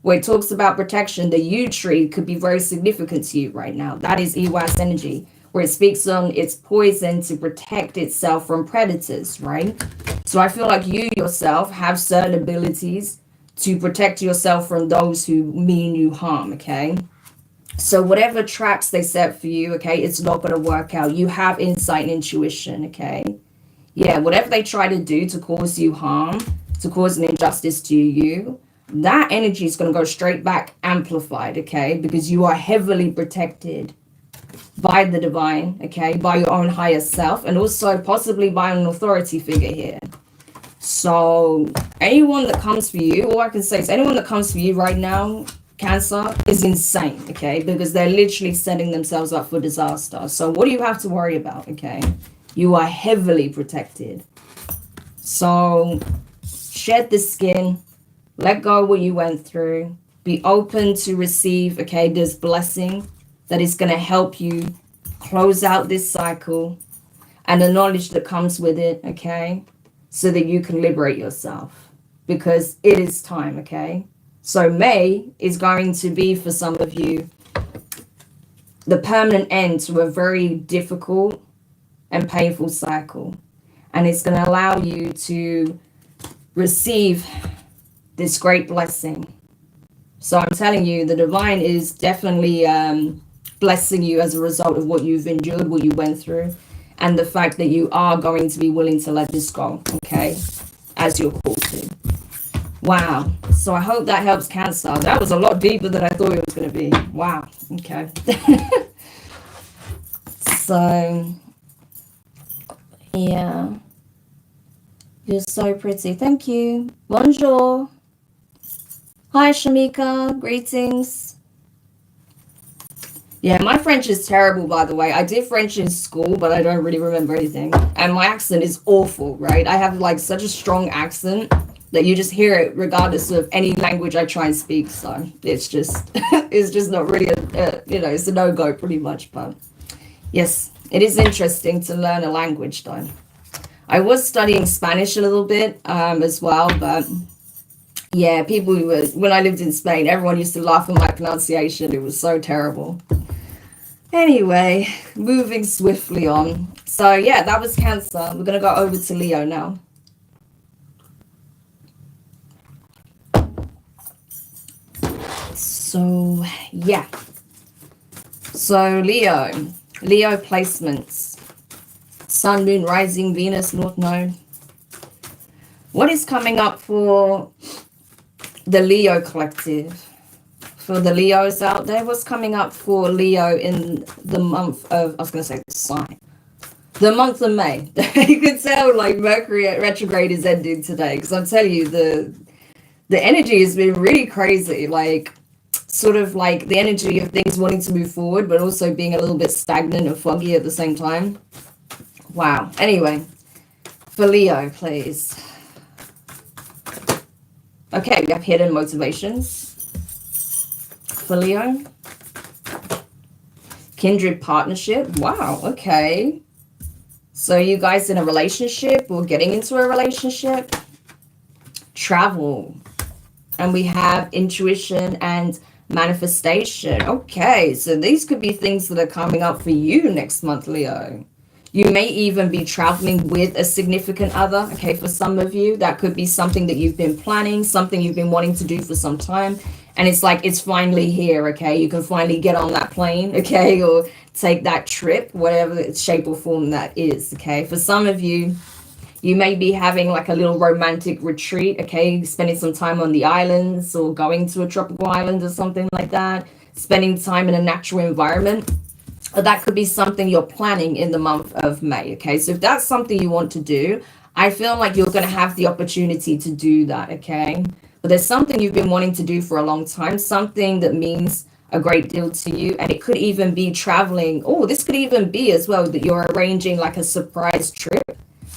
Where it talks about protection, the yew tree could be very significant to you right now. That is Iwas energy, where it speaks on its poison to protect itself from predators, right? So I feel like you yourself have certain abilities to protect yourself from those who mean you harm, okay? So whatever traps they set for you, okay, it's not going to work out. You have insight and intuition, okay? Yeah, whatever they try to do to cause you harm, to cause an injustice to you, that energy is going to go straight back amplified, okay? Because you are heavily protected by the divine, okay? By your own higher self, and also possibly by an authority figure here. So anyone that comes for you, all I can say is anyone that comes for you right now, Cancer, is insane, okay? Because they're literally setting themselves up for disaster. So what do you have to worry about, okay? You are heavily protected. So shed the skin, let go what you went through, be open to receive, okay, this blessing that is going to help you close out this cycle and the knowledge that comes with it, okay? So that you can liberate yourself, because it is time, okay? So May is going to be, for some of you, the permanent end to a very difficult and painful cycle. And it's going to allow you to receive this great blessing. So I'm telling you, the divine is definitely blessing you as a result of what you've endured, what you went through, and the fact that you are going to be willing to let this go, okay, as you're called to. Wow. So I hope that helps, Cancer. That was a lot deeper than I thought it was going to be. Wow. Okay. So, yeah. You're so pretty. Thank you. Bonjour. Hi, Shamika. Greetings. Yeah, my French is terrible, by the way. I did French in school, but I don't really remember anything. And my accent is awful, right? I have like such a strong accent that you just hear it regardless of any language I try and speak. So it's just, it's just not really, it's a no-go pretty much. But yes, it is interesting to learn a language though. I was studying Spanish a little bit as well, but yeah, people when I lived in Spain, everyone used to laugh at my pronunciation. It was so terrible. Anyway, moving swiftly on. So yeah, that was Cancer. We're going to go over to Leo now. So yeah. So Leo placements. Sun, Moon, Rising, Venus, North Node. What is coming up for the Leo collective? For the Leos out there, what's coming up for Leo in the month of, I was going to say the sign, the month of May. You can tell like Mercury retrograde is ending today, because I'm telling you, the energy has been really crazy, like sort of like the energy of things wanting to move forward, but also being a little bit stagnant and foggy at the same time. Wow. Anyway, for Leo, please. Okay, we have hidden motivations. For Leo, kindred partnership. Wow, okay. So you guys in a relationship or getting into a relationship? Travel. And we have intuition and manifestation. Okay, so these could be things that are coming up for you next month, Leo. You may even be traveling with a significant other. Okay, for some of you, that could be something that you've been planning, something you've been wanting to do for some time. And it's like, it's finally here, okay? You can finally get on that plane, okay? Or take that trip, whatever shape or form that is, okay? For some of you, you may be having like a little romantic retreat, okay? Spending some time on the islands or going to a tropical island or something like that. Spending time in a natural environment. Or that could be something you're planning in the month of May, okay? So if that's something you want to do, I feel like you're going to have the opportunity to do that, okay? But there's something you've been wanting to do for a long time, something that means a great deal to you. And it could even be traveling. Oh, this could even be as well that you're arranging like a surprise trip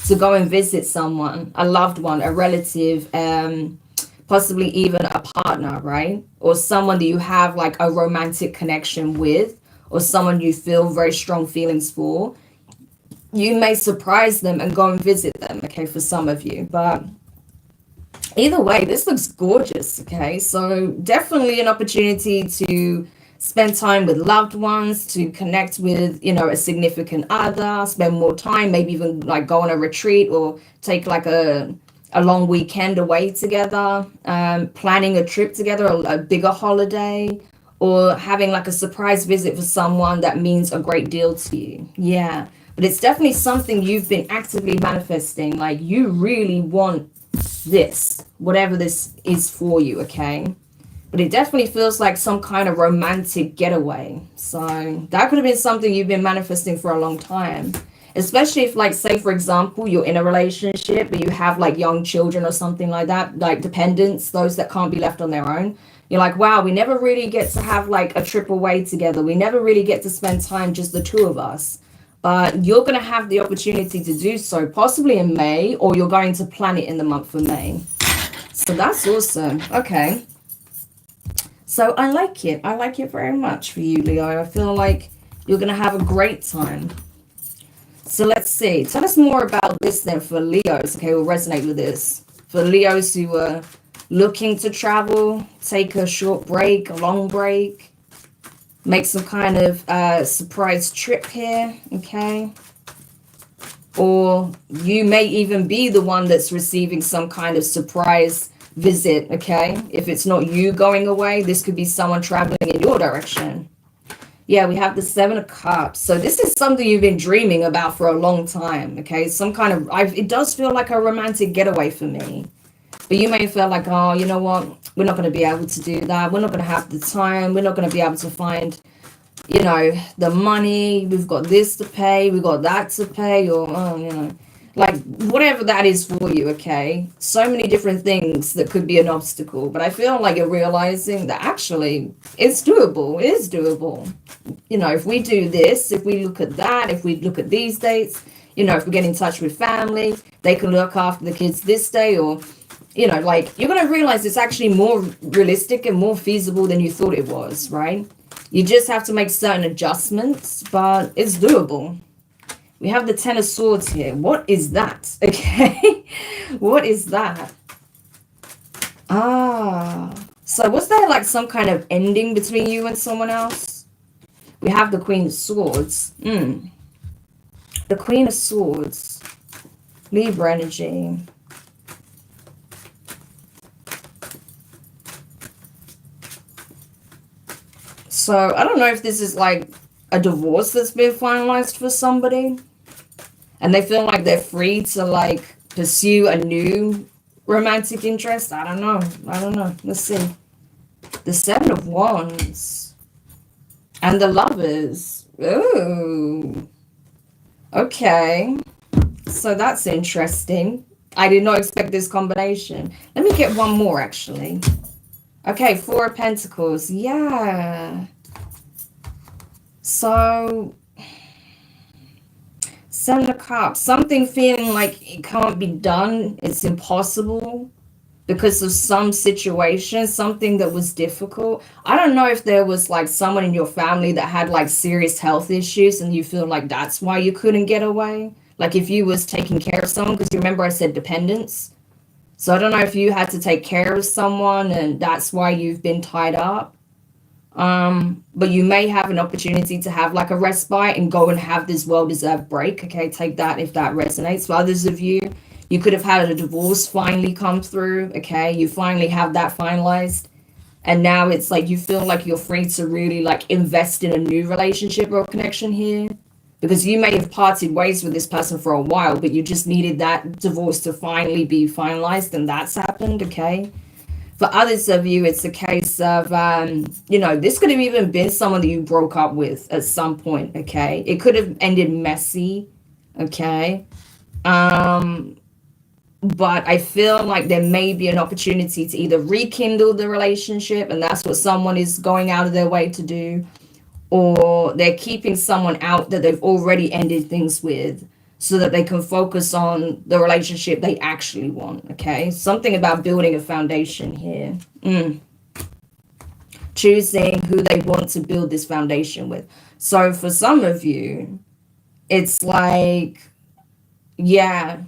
to go and visit someone, a loved one, a relative, possibly even a partner, right? Or someone that you have like a romantic connection with, or someone you feel very strong feelings for. You may surprise them and go and visit them, okay, for some of you. But either way, this looks gorgeous, okay? So definitely an opportunity to spend time with loved ones, to connect with, a significant other, spend more time, maybe even like go on a retreat or take like a long weekend away together, planning a trip together, a bigger holiday, or having like a surprise visit for someone that means a great deal to you. Yeah, but it's definitely something you've been actively manifesting. Like you really want this, whatever this is for you, okay? But it definitely feels like some kind of romantic getaway. So that could have been something you've been manifesting for a long time. Especially if, like, say, for example, you're in a relationship, but you have like young children or something like that, like dependents, those that can't be left on their own. You're like, wow, we never really get to have like a trip away together. We never really get to spend time, just the two of us. But you're going to have the opportunity to do so, possibly in May, or you're going to plan it in the month of May. So that's awesome. Okay. So I like it. I like it very much for you, Leo. I feel like you're going to have a great time. So let's see. Tell us more about this then for Leos. Okay, we'll resonate with this. For Leos who are looking to travel, take a short break, a long break, make some kind of surprise trip here, okay? Or you may even be the one that's receiving some kind of surprise visit, okay? If it's not you going away, this could be someone traveling in your direction. Yeah, we have the Seven of Cups. So this is something you've been dreaming about for a long time, okay? Some kind of, it does feel like a romantic getaway for me. But you may feel like, oh, you know what? We're not going to be able to do that. We're not going to have the time. We're not going to be able to find, you know, the money. We've got this to pay. We've got that to pay. Or, oh, you know, like whatever that is for you, okay? So many different things that could be an obstacle. But I feel like you're realizing that actually it's doable. It is doable. You know, if we do this, if we look at that, if we look at these dates, you know, if we get in touch with family, they can look after the kids this day, or, you know, like you're going to realize it's actually more realistic and more feasible than you thought it was, right? You just have to make certain adjustments, but it's doable. We have the Ten of Swords here. What is that? Okay. What is that? So was there like some kind of ending between you and someone else? We have the Queen of Swords. The Queen of Swords. Libra energy. So I don't know if this is like a divorce that's been finalized for somebody, and they feel like they're free to like pursue a new romantic interest. I don't know. Let's see. The Seven of Wands and the Lovers. Ooh. Okay. So that's interesting. I did not expect this combination. Let me get one more actually. Okay, Four of Pentacles. Yeah. So, Seven of Cups. Something feeling like it can't be done. It's impossible because of some situation, something that was difficult. I don't know if there was like someone in your family that had like serious health issues and you feel like that's why you couldn't get away. Like if you was taking care of someone, because you remember I said dependence. So I don't know if you had to take care of someone and that's why you've been tied up. But you may have an opportunity to have like a respite and go and have this well-deserved break. Okay, take that if that resonates. For others of you, you could have had a divorce finally come through. Okay, you finally have that finalized. And now it's like you feel like you're free to really like invest in a new relationship or connection here. Because you may have parted ways with this person for a while, but you just needed that divorce to finally be finalized, and that's happened, okay? For others of you, it's a case of, you know, this could have even been someone that you broke up with at some point, okay? It could have ended messy, okay? But I feel like there may be an opportunity to either rekindle the relationship, and that's what someone is going out of their way to do, or they're keeping someone out that they've already ended things with so that they can focus on the relationship they actually want, okay? Something about building a foundation here. Choosing who they want to build this foundation with. So for some of you, it's like, yeah,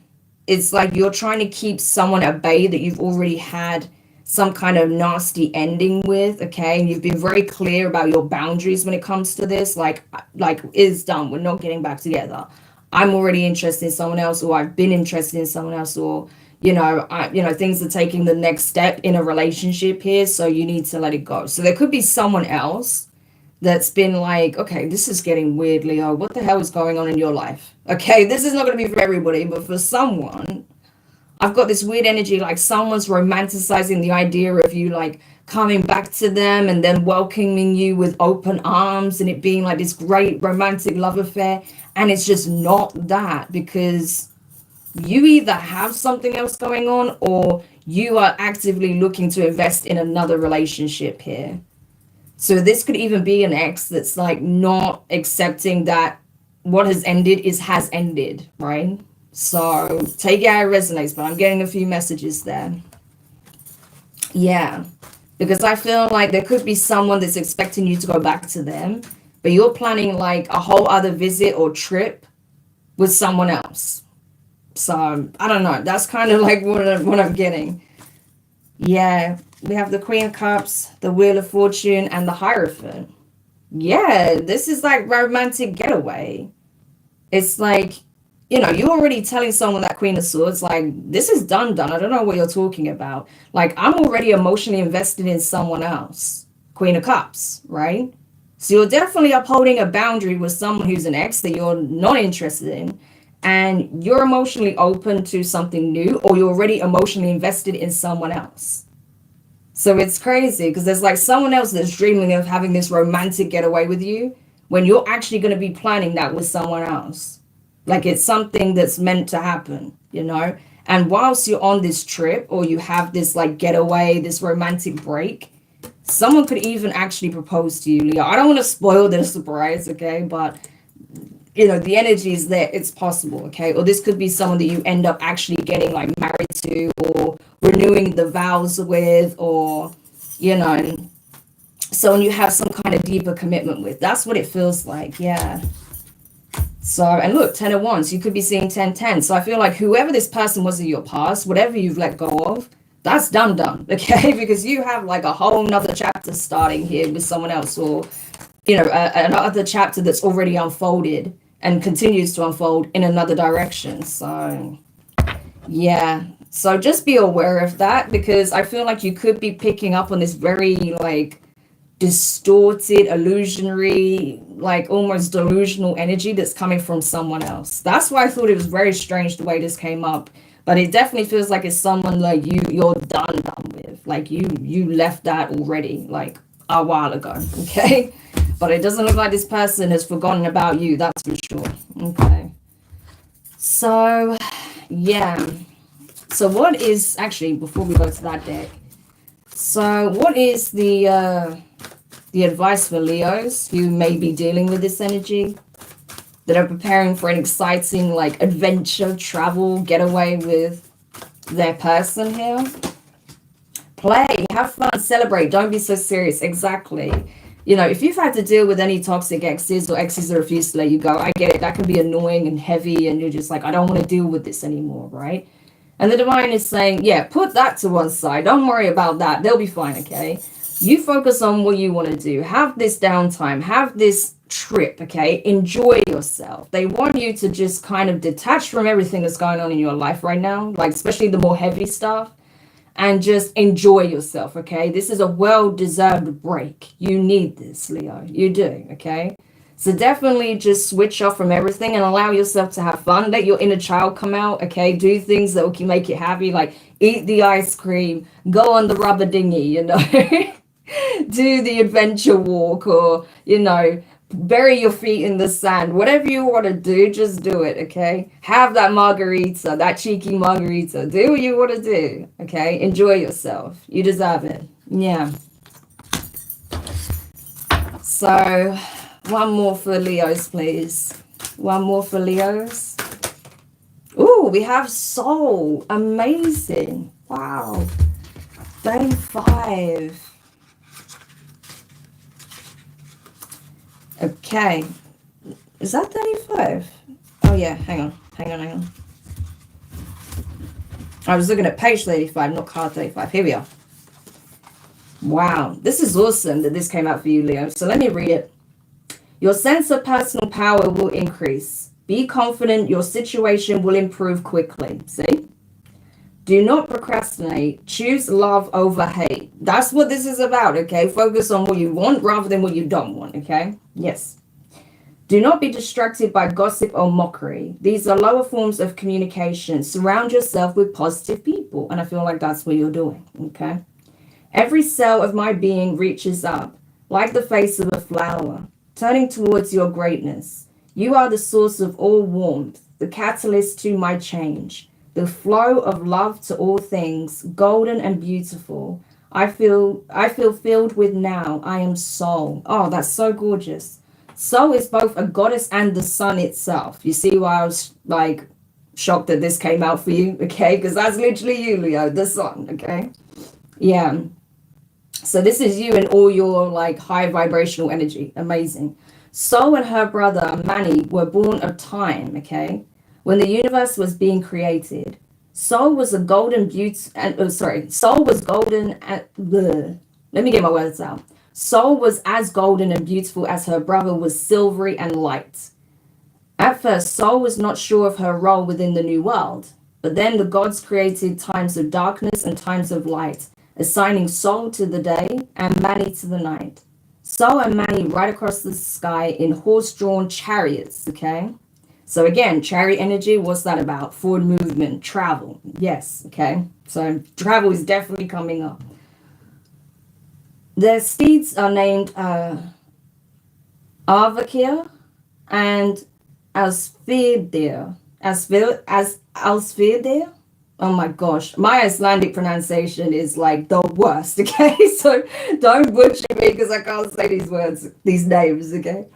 it's like you're trying to keep someone at bay that you've already had some kind of nasty ending with, okay? And you've been very clear about your boundaries when it comes to this, like it's done, we're not getting back together. I'm already interested in someone else, or I've been interested in someone else, or, you know, things are taking the next step in a relationship here, so you need to let it go. So there could be someone else that's been like, okay, this is getting weird, Leo. What the hell is going on in your life? Okay, this is not going to be for everybody, but for someone, I've got this weird energy, like someone's romanticizing the idea of you like coming back to them and then welcoming you with open arms and it being like this great romantic love affair. And it's just not that, because you either have something else going on or you are actively looking to invest in another relationship here. So this could even be an ex that's like not accepting that what has ended has ended, right? So take it how it resonates, but I'm getting a few messages there. Yeah, because I feel like there could be someone that's expecting you to go back to them, but you're planning like a whole other visit or trip with someone else. So I don't know. That's kind of like what I'm getting. Yeah, we have the Queen of Cups, the Wheel of Fortune, and the Hierophant. Yeah, this is like romantic getaway. It's like you know, you're already telling someone that Queen of Swords, like, this is done. I don't know what you're talking about. Like, I'm already emotionally invested in someone else. Queen of Cups, right? So you're definitely upholding a boundary with someone who's an ex that you're not interested in, and you're emotionally open to something new, or you're already emotionally invested in someone else. So it's crazy because there's like someone else that's dreaming of having this romantic getaway with you when you're actually going to be planning that with someone else. Like it's something that's meant to happen, you know? And whilst you're on this trip or you have this like getaway, this romantic break, someone could even actually propose to you, Leo. I don't want to spoil the surprise, okay? But, you know, the energy is there. It's possible, okay? Or this could be someone that you end up actually getting like married to or renewing the vows with, or, you know, someone you have some kind of deeper commitment with. That's what it feels like, yeah. So, and look, 10 of Wands, you could be seeing 10-10. So I feel like whoever this person was in your past, whatever you've let go of, that's done, okay? Because you have like a whole nother chapter starting here with someone else, or, you know, another chapter that's already unfolded and continues to unfold in another direction. So, yeah. So just be aware of that, because I feel like you could be picking up on this very like distorted, illusionary, like almost delusional energy that's coming from someone else. That's why I thought it was very strange the way this came up. But it definitely feels like it's someone like you're done with. Like you left that already, like a while ago, okay? But it doesn't look like this person has forgotten about you, that's for sure. Okay. So, yeah. So what is, actually, before we go to that deck, so what is the advice for Leos who may be dealing with this energy, that are preparing for an exciting like adventure, travel, getaway with their person here? Play, have fun, celebrate, don't be so serious. Exactly. You know, if you've had to deal with any toxic exes or exes that refuse to let you go, I get it. That can be annoying and heavy, and you're just like, I don't want to deal with this anymore, right? And the divine is saying, yeah, put that to one side. Don't worry about that. They'll be fine, okay? You focus on what you want to do. Have this downtime. Have this trip, okay? Enjoy yourself. They want you to just kind of detach from everything that's going on in your life right now, like especially the more heavy stuff, and just enjoy yourself, okay? This is a well-deserved break. You need this, Leo. You do, okay? So definitely just switch off from everything and allow yourself to have fun. Let your inner child come out, okay? Do things that will make you happy, like eat the ice cream, go on the rubber dinghy, you know? Do the adventure walk, or, you know, bury your feet in the sand. Whatever you want to do, just do it, okay? Have that margarita, that cheeky margarita. Do what you want to do, okay? Enjoy yourself. You deserve it. Yeah. So, one more for Leos, please. One more for Leos. Ooh, we have Soul. Amazing. Wow. 35. Okay. Is that 35? Oh, yeah. Hang on. I was looking at page 35, not card 35. Here we are. Wow. This is awesome that this came out for you, Leo. So let me read it. Your sense of personal power will increase. Be confident your situation will improve quickly. See? Do not procrastinate. Choose love over hate. That's what this is about, okay? Focus on what you want rather than what you don't want, okay? Yes. Do not be distracted by gossip or mockery. These are lower forms of communication. Surround yourself with positive people. And I feel like that's what you're doing, okay? Every cell of my being reaches up, like the face of a flower, turning towards your greatness. You are the source of all warmth, the catalyst to my change, the flow of love to all things, golden and beautiful. I feel filled with now. I am Soul. Oh, that's so gorgeous. Soul is both a goddess and the sun itself. You see why I was like shocked that this came out for you, okay? Because that's literally you, Leo, the sun, okay? Yeah. So this is you and all your like high vibrational energy. Amazing. Soul and her brother Mani were born of time, okay? When the universe was being created. Soul was a golden beauty, and Soul was golden and let me get my words out. Soul was as golden and beautiful as her brother was silvery and light. At first, Sol was not sure of her role within the new world, but then the gods created times of darkness and times of light, assigning Sol to the day and Mani to the night. Sol and Mani ride across the sky in horse-drawn chariots, okay? So again, chariot energy, what's that about? Forward movement, travel. Yes, okay? So travel is definitely coming up. Their steeds are named Arvakir and Alsvirdir. Alsvirdir? Oh my gosh, my Icelandic pronunciation is like the worst, okay? So don't butcher me because I can't say these words, these names, okay?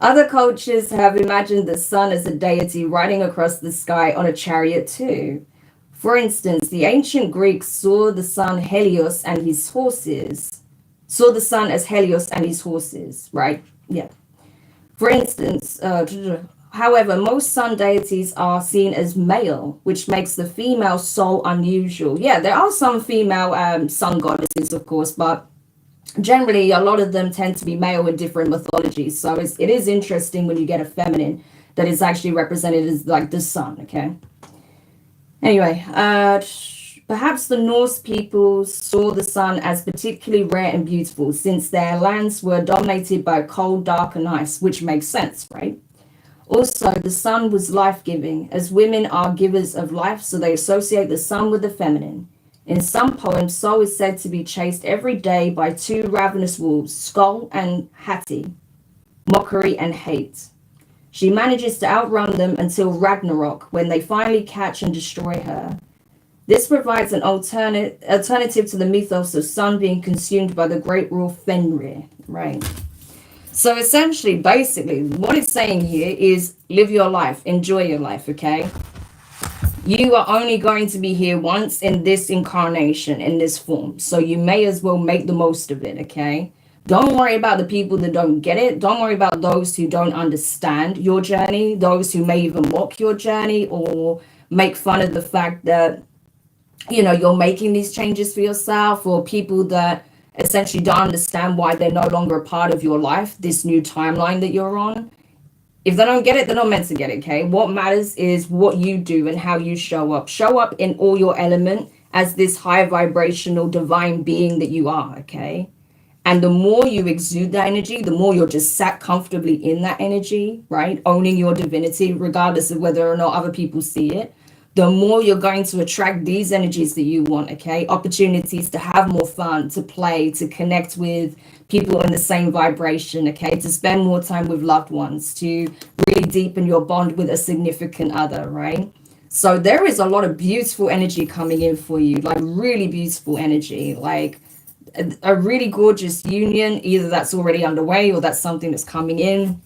Other cultures have imagined the sun as a deity riding across the sky on a chariot too. For instance, the ancient Greeks saw the sun Helios and his horses. Saw the sun as Helios and his horses, right? Yeah. For instance, however, most sun deities are seen as male, which makes the female Sol unusual. Yeah, there are some female sun goddesses, of course, but generally a lot of them tend to be male in different mythologies. So it is interesting when you get a feminine that is actually represented as like the sun, okay? Anyway, perhaps the Norse people saw the sun as particularly rare and beautiful since their lands were dominated by cold, dark, and ice, which makes sense, right? Also, the sun was life-giving, as women are givers of life, so they associate the sun with the feminine. In some poems, Sol is said to be chased every day by two ravenous wolves, Skull and Hati, mockery and hate. She manages to outrun them until Ragnarok, when they finally catch and destroy her. This provides an alternative to the mythos of sun being consumed by the great wolf Fenrir, right? So essentially, basically, what it's saying here is live your life, enjoy your life, okay? You are only going to be here once in this incarnation, in this form. So you may as well make the most of it, okay? Don't worry about the people that don't get it. Don't worry about those who don't understand your journey, those who may even mock your journey or make fun of the fact that, you know, you're making these changes for yourself, or people that essentially don't understand why they're no longer a part of your life, this new timeline that you're on. If they don't get it, they're not meant to get it, okay? What matters is what you do and how you show up. Show up in all your element as this high vibrational divine being that you are, okay? And the more you exude that energy, the more you're just sat comfortably in that energy, right? Owning your divinity, regardless of whether or not other people see it. The more you're going to attract these energies that you want, okay? Opportunities to have more fun, to play, to connect with people in the same vibration, okay? To spend more time with loved ones, to really deepen your bond with a significant other, right? So there is a lot of beautiful energy coming in for you, like really beautiful energy, like a really gorgeous union, either that's already underway or that's something that's coming in.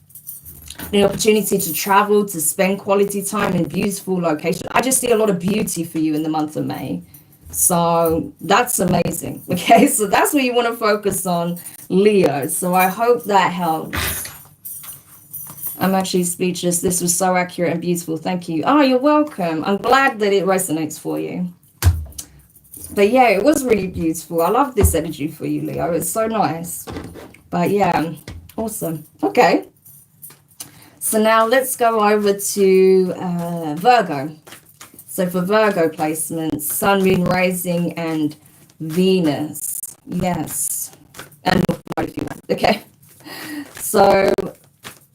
The opportunity to travel, to spend quality time in beautiful locations. I just see a lot of beauty for you in the month of May. So that's amazing. Okay, so that's what you want to focus on, Leo. So I hope that helps. I'm actually speechless. This was so accurate and beautiful. Thank you. Oh, you're welcome. I'm glad that it resonates for you. But yeah, it was really beautiful. I love this energy for you, Leo. It's so nice. But yeah, awesome. Okay. So now let's go over to Virgo. So for Virgo placements, Sun, Moon, Rising, and Venus. Yes. And okay. So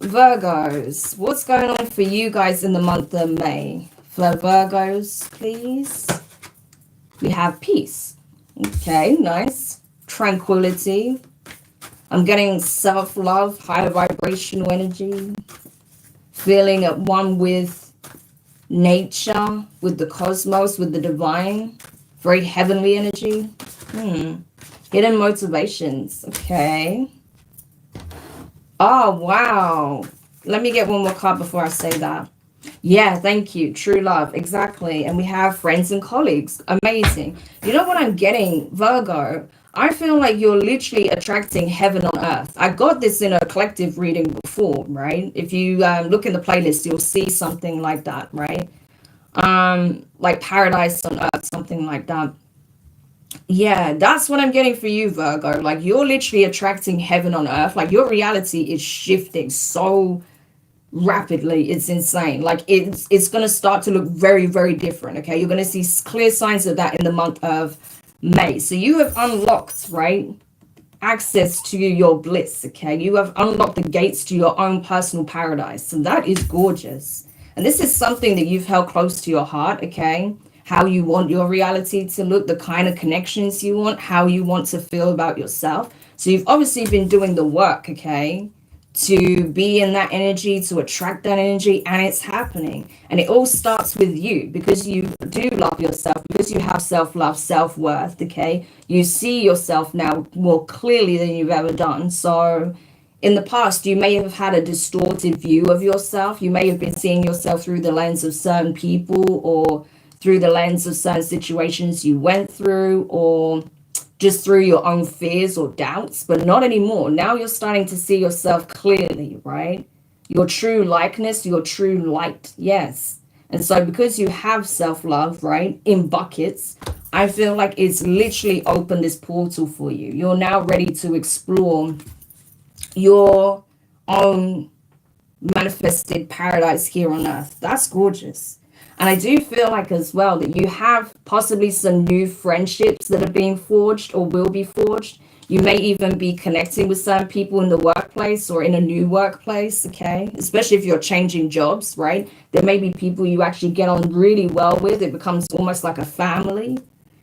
Virgos, what's going on for you guys in the month of May? For Virgos, please. We have peace. Okay, nice. Tranquility. I'm getting self-love, high vibrational energy. Feeling at one with nature, with the cosmos, with the divine. Very heavenly energy. Hidden motivations. Okay. Oh, wow. Let me get one more card before I say that. Yeah, thank you. True love. Exactly. And we have friends and colleagues. Amazing. You know what I'm getting, Virgo? I feel like you're literally attracting heaven on earth. I got this in a collective reading before, right? If you look in the playlist, you'll see something like that, right? Like paradise on earth, something like that. Yeah, that's what I'm getting for you, Virgo. Like you're literally attracting heaven on earth. Like your reality is shifting so rapidly. It's insane. Like it's going to start to look very, very different. Okay, you're going to see clear signs of that in the month of May. So you have unlocked, right, access to your bliss. Okay, you have unlocked the gates to your own personal paradise, and that is gorgeous. And this is something that you've held close to your heart. Okay, how you want your reality to look, the kind of connections you want, how you want to feel about yourself. So you've obviously been doing the work, okay, to be in that energy, to attract that energy, and it's happening. And it all starts with you, because you do love yourself, because you have self-love, self-worth. Okay, you see yourself now more clearly than you've ever done. So in the past, you may have had a distorted view of yourself. You may have been seeing yourself through the lens of certain people, or through the lens of certain situations you went through, or just through your own fears or doubts, but not anymore. Now you're starting to see yourself clearly, right? Your true likeness, your true light. Yes. And so because you have self-love, right, in buckets, I feel like it's literally opened this portal for you. You're now ready to explore your own manifested paradise here on earth. That's gorgeous. And I do feel like as well that you have possibly some new friendships that are being forged or will be forged. You may even be connecting with some people in the workplace or in a new workplace, okay? Especially if you're changing jobs, right? There may be people you actually get on really well with. It becomes almost like a family.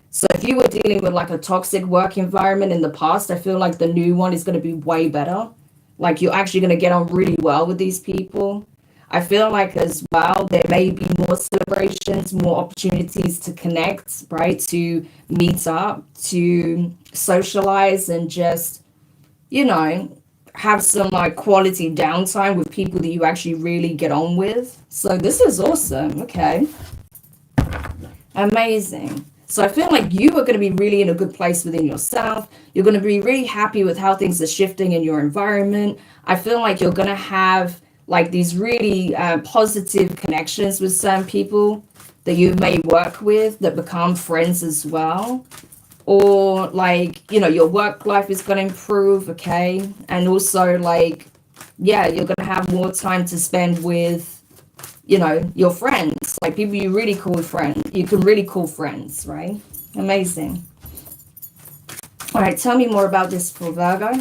So if you were dealing with like a toxic work environment in the past, I feel like the new one is going to be way better. Like you're actually going to get on really well with these people. I feel like as well, there may be more celebrations, more opportunities to connect, right? To meet up, to socialize, and just, you know, have some like quality downtime with people that you actually really get on with. So this is awesome. Okay. Amazing. So I feel like you are going to be really in a good place within yourself. You're going to be really happy with how things are shifting in your environment. I feel like you're going to have like these really positive connections with some people that you may work with that become friends as well. Or like, you know, your work life is going to improve, okay? And also like, yeah, you're going to have more time to spend with, you know, your friends, like people you really call friends. You can really call friends, right? Amazing. All right, tell me more about this for Virgo.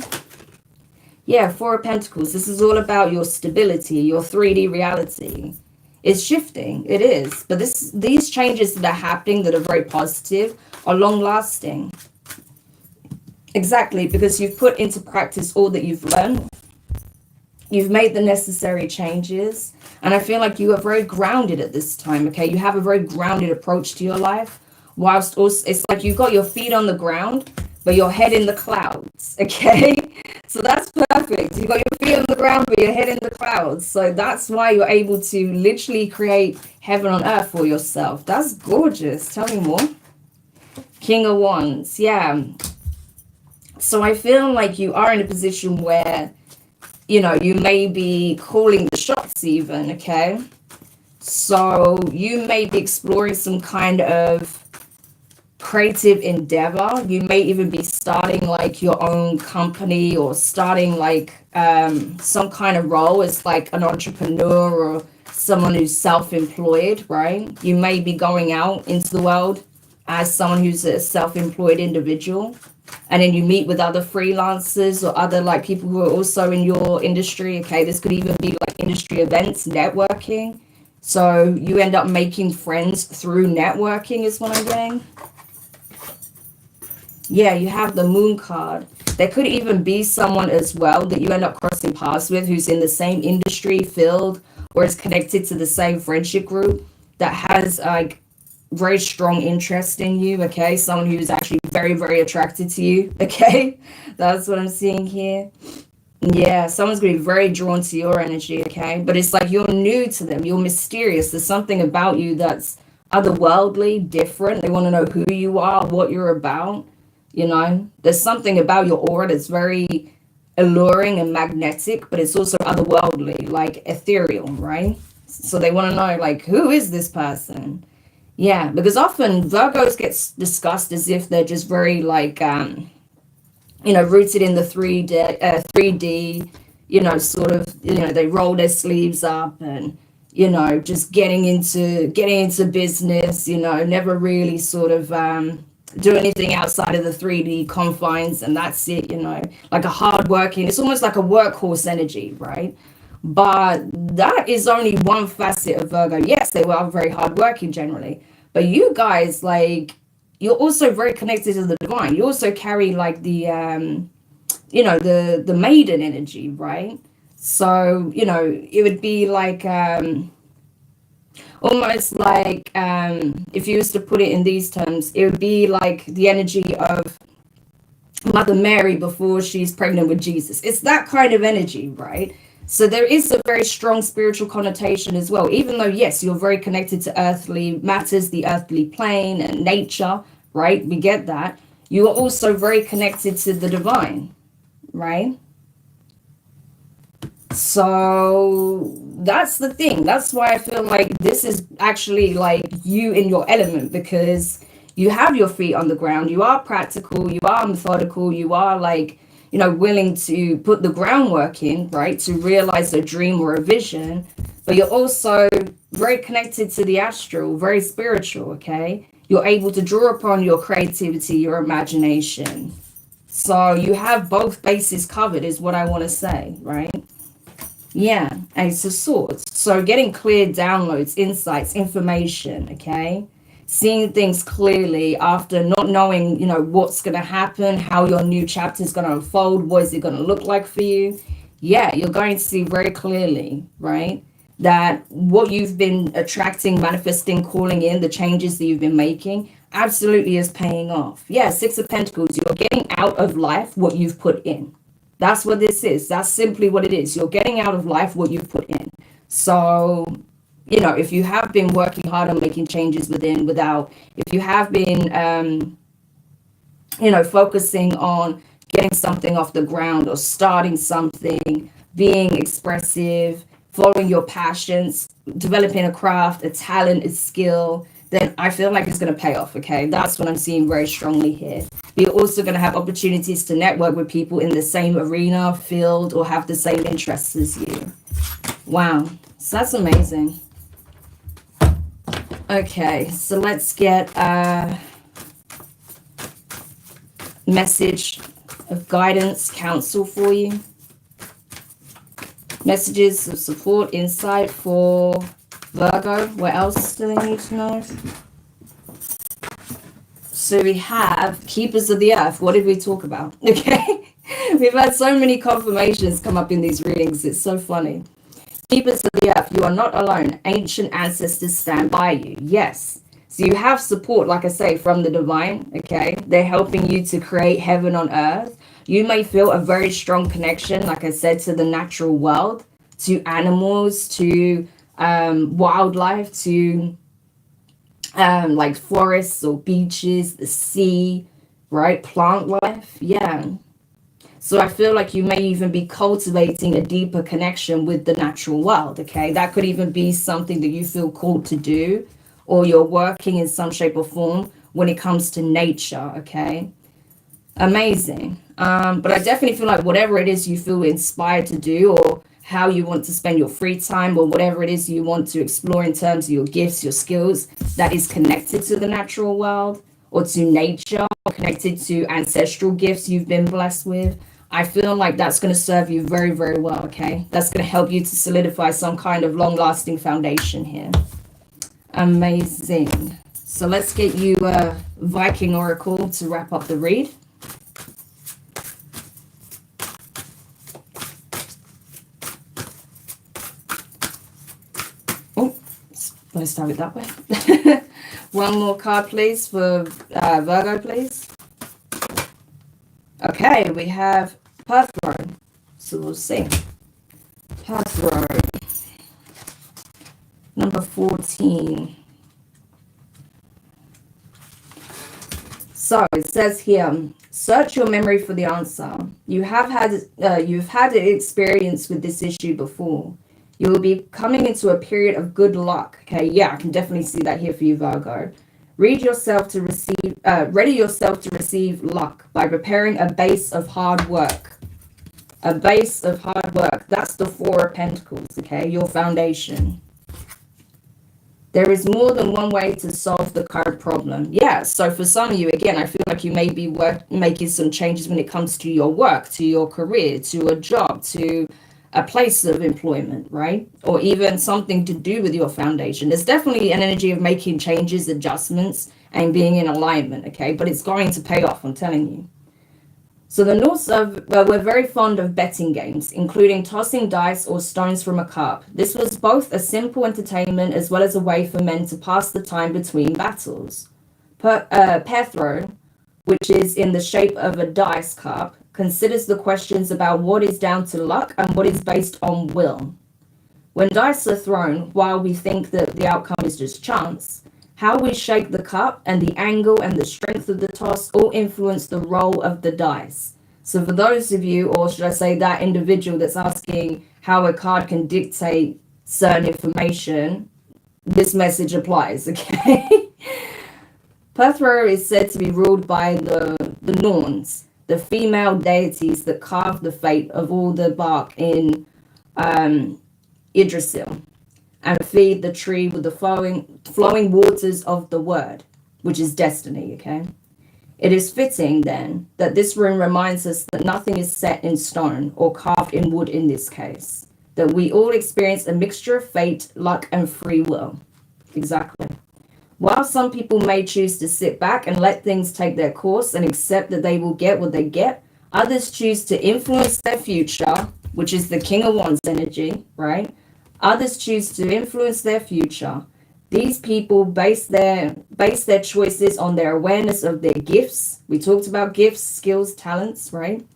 Yeah, Four of Pentacles. This is all about your stability, your 3D reality. It's shifting. It is. But these changes that are happening that are very positive are long lasting. Exactly, because you've put into practice all that you've learned. You've made the necessary changes. And I feel like you are very grounded at this time, okay? You have a very grounded approach to your life. Whilst also, it's like you've got your feet on the ground, but your head in the clouds, okay? So that's perfect. You've got your feet on the ground, but your head in the clouds. So that's why you're able to literally create heaven on earth for yourself. That's gorgeous. Tell me more. King of Wands. Yeah. So I feel like you are in a position where, you know, you may be calling the shots even, okay? So you may be exploring some kind of creative endeavor. You may even be starting like your own company, or starting like some kind of role as like an entrepreneur or someone who's self-employed, right? You may be going out into the world as someone who's a self-employed individual, and then you meet with other freelancers or other like people who are also in your industry, okay? This could even be like industry events, networking. So you end up making friends through networking is what I'm getting. Yeah, you have the Moon card. There could even be someone as well that you end up crossing paths with who's in the same industry field or is connected to the same friendship group that has like very strong interest in you, okay? Someone who's actually very, very attracted to you, okay? That's what I'm seeing here. Yeah, someone's going to be very drawn to your energy, okay? But it's like you're new to them. You're mysterious. There's something about you that's otherworldly, different. They want to know who you are, what you're about. You know, there's something about your aura that's very alluring and magnetic, but it's also otherworldly, like ethereal, right? So they want to know, like, who is this person? Yeah, because often Virgos gets discussed as if they're just very, like, you know, rooted in the 3D, you know, sort of, you know, they roll their sleeves up and, you know, just getting into business, you know, never really sort of do anything outside of the 3D confines, and that's it, you know, like a hard working, it's almost like a workhorse energy, right? But that is only one facet of Virgo. Yes, they were very hardworking generally, but you guys, like, you're also very connected to the divine. You also carry like the you know, the maiden energy, right? So, you know, it would be like almost like if you was to put it in these terms, it would be like the energy of Mother Mary before she's pregnant with Jesus. It's that kind of energy, right? So there is a very strong spiritual connotation as well, even though, yes, you're very connected to earthly matters, the earthly plane and nature, right? We get that. You are also very connected to the divine, right? So that's the thing. That's why I feel like this is actually like you in your element, because you have your feet on the ground. You are practical. You are methodical. You are like, you know, willing to put the groundwork in, right, to realize a dream or a vision. But you're also very connected to the astral, very spiritual, okay? You're able to draw upon your creativity, your imagination. So you have both bases covered is what I want to say, right? Yeah, Ace of Swords. So getting clear downloads, insights, information, okay? Seeing things clearly after not knowing, you know, what's going to happen, how your new chapter is going to unfold, what is it going to look like for you. Yeah, you're going to see very clearly, right, that what you've been attracting, manifesting, calling in, the changes that you've been making, absolutely is paying off. Yeah, Six of Pentacles, you're getting out of life what you've put in. That's what this is. That's simply what it is. You're getting out of life what you've put in. So, you know, if you have been working hard on making changes within, without, if you have been, you know, focusing on getting something off the ground or starting something, being expressive, following your passions, developing a craft, a talent, a skill, then I feel like it's going to pay off, okay? That's what I'm seeing very strongly here. You're also going to have opportunities to network with people in the same arena, field, or have the same interests as you. Wow, so that's amazing. Okay, so let's get a message of guidance, counsel for you. Messages of support, insight for Virgo. What else do they need to know? So we have Keepers of the Earth. What did we talk about? Okay. We've had so many confirmations come up in these readings. It's so funny. Keepers of the Earth, you are not alone. Ancient ancestors stand by you. Yes. So you have support, like I say, from the divine. Okay. They're helping you to create heaven on earth. You may feel a very strong connection, like I said, to the natural world, to animals, to wildlife, to like forests or beaches, the sea, right? Plant life. Yeah. So I feel like you may even be cultivating a deeper connection with the natural world. Okay. That could even be something that you feel called to do, or you're working in some shape or form when it comes to nature. Okay. Amazing. But I definitely feel like whatever it is you feel inspired to do, or how you want to spend your free time, or whatever it is you want to explore in terms of your gifts, your skills, that is connected to the natural world or to nature, or connected to ancestral gifts you've been blessed with, I feel like that's going to serve you very, very well, okay? That's going to help you to solidify some kind of long-lasting foundation here. Amazing. So let's get you a Viking Oracle to wrap up the read. Let's start it that way. One more card, please, for Virgo, please. Okay, we have Path Road. So we'll see. Path Road. Number 14. So it says here, search your memory for the answer. You've had an experience with this issue before. You will be coming into a period of good luck. Okay, yeah, I can definitely see that here for you, Virgo. Ready yourself to receive luck by preparing a base of hard work. a base of hard work. That's the Four of Pentacles, okay? Your foundation. There is more than one way to solve the current problem. Yeah, so for some of you, again, I feel like you may be making some changes when it comes to your work, to your career, to a job, to a place of employment, right? Or even something to do with your foundation. There's definitely an energy of making changes, adjustments, and being in alignment, okay? But it's going to pay off, I'm telling you. So the Norse were very fond of betting games, including tossing dice or stones from a cup. This was both a simple entertainment as well as a way for men to pass the time between battles. Pethro, which is in the shape of a dice cup, considers the questions about what is down to luck and what is based on will. When dice are thrown, while we think that the outcome is just chance, how we shake the cup and the angle and the strength of the toss all influence the roll of the dice. So for those of you, or should I say that individual that's asking how a card can dictate certain information, this message applies, okay? Pethro is said to be ruled by the Norns, the female deities that carve the fate of all the bark in Yggdrasil, and feed the tree with the flowing waters of the word, which is destiny, okay? It is fitting, then, that this rune reminds us that nothing is set in stone or carved in wood in this case, that we all experience a mixture of fate, luck, and free will. Exactly. While some people may choose to sit back and let things take their course and accept that they will get what they get, others choose to influence their future, which is the King of Wands energy, right? Others choose to influence their future. These people base their choices on their awareness of their gifts. We talked about gifts, skills, talents, right?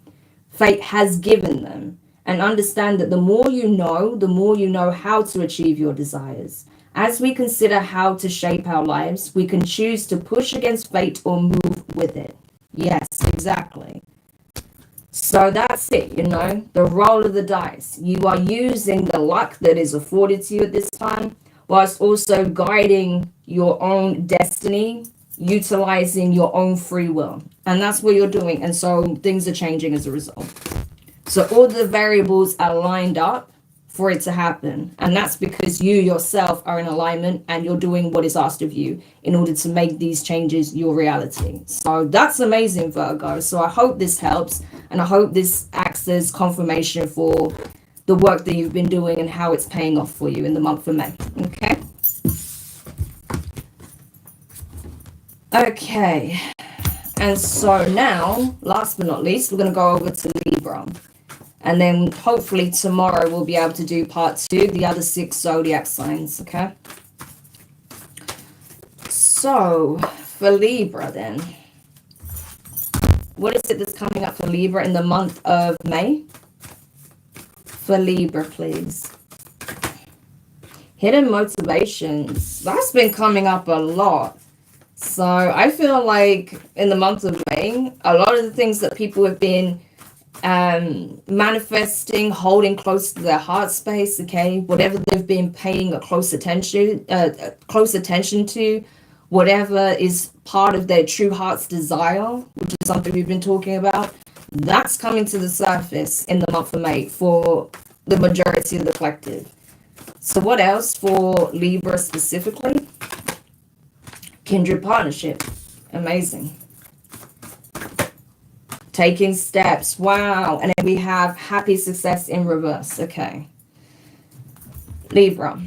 Fate has given them. And understand that the more you know how to achieve your desires. As we consider how to shape our lives, we can choose to push against fate or move with it. Yes, exactly. So that's it, the roll of the dice. You are using the luck that is afforded to you at this time, whilst also guiding your own destiny, utilizing your own free will. And that's what you're doing. And so things are changing as a result. So all the variables are lined up for it to happen. And that's because you yourself are in alignment and you're doing what is asked of you in order to make these changes your reality. So that's amazing, Virgo. So I hope this helps. And I hope this acts as confirmation for the work that you've been doing and how it's paying off for you in the month of May. Okay. Okay. And so now, last but not least, we're going to go over to Libra. And then hopefully tomorrow we'll be able to do part 2, the other 6 zodiac signs, okay? So for Libra then, what is it that's coming up for Libra in the month of May? For Libra, please. Hidden motivations. That's been coming up a lot. So I feel like in the month of May, a lot of the things that people have been manifesting, holding close to their heart space, okay, whatever they've been paying a close attention to, whatever is part of their true heart's desire, which is something we've been talking about, that's coming to the surface in the month of May for the majority of the collective. So what else for Libra specifically? Kindred partnership. Amazing. Taking steps. Wow. And then we have happy success in reverse. Okay. Libra.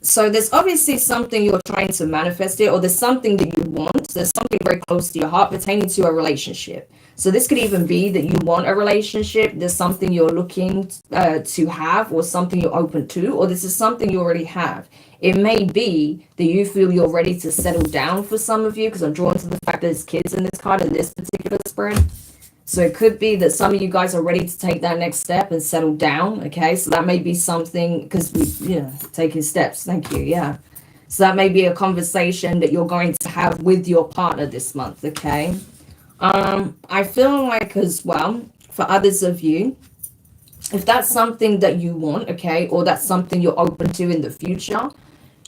So there's obviously something you're trying to manifest here, or there's something that you want. There's something very close to your heart pertaining to a relationship. So this could even be that you want a relationship. There's something you're looking to have, or something you're open to, or this is something you already have. It may be that you feel you're ready to settle down for some of you, because I'm drawn to the fact there's kids in this card in this particular spread. So it could be that some of you guys are ready to take that next step and settle down. Okay, so that may be something, because taking steps. Thank you. Yeah. So that may be a conversation that you're going to have with your partner this month. Okay. I feel like as well, for others of you, if that's something that you want, okay, or that's something you're open to in the future,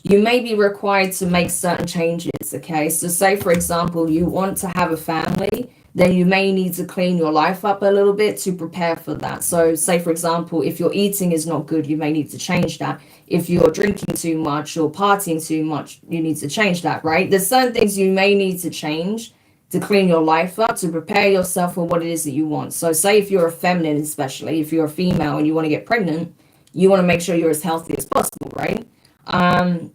you may be required to make certain changes, okay? So say, for example, you want to have a family, then you may need to clean your life up a little bit to prepare for that. So say, for example, if your eating is not good, you may need to change that. If you're drinking too much or partying too much, you need to change that, right? There's certain things you may need to change to clean your life up, to prepare yourself for what it is that you want. So say if you're a feminine, especially if you're a female and you want to get pregnant, you want to make sure you're as healthy as possible, right?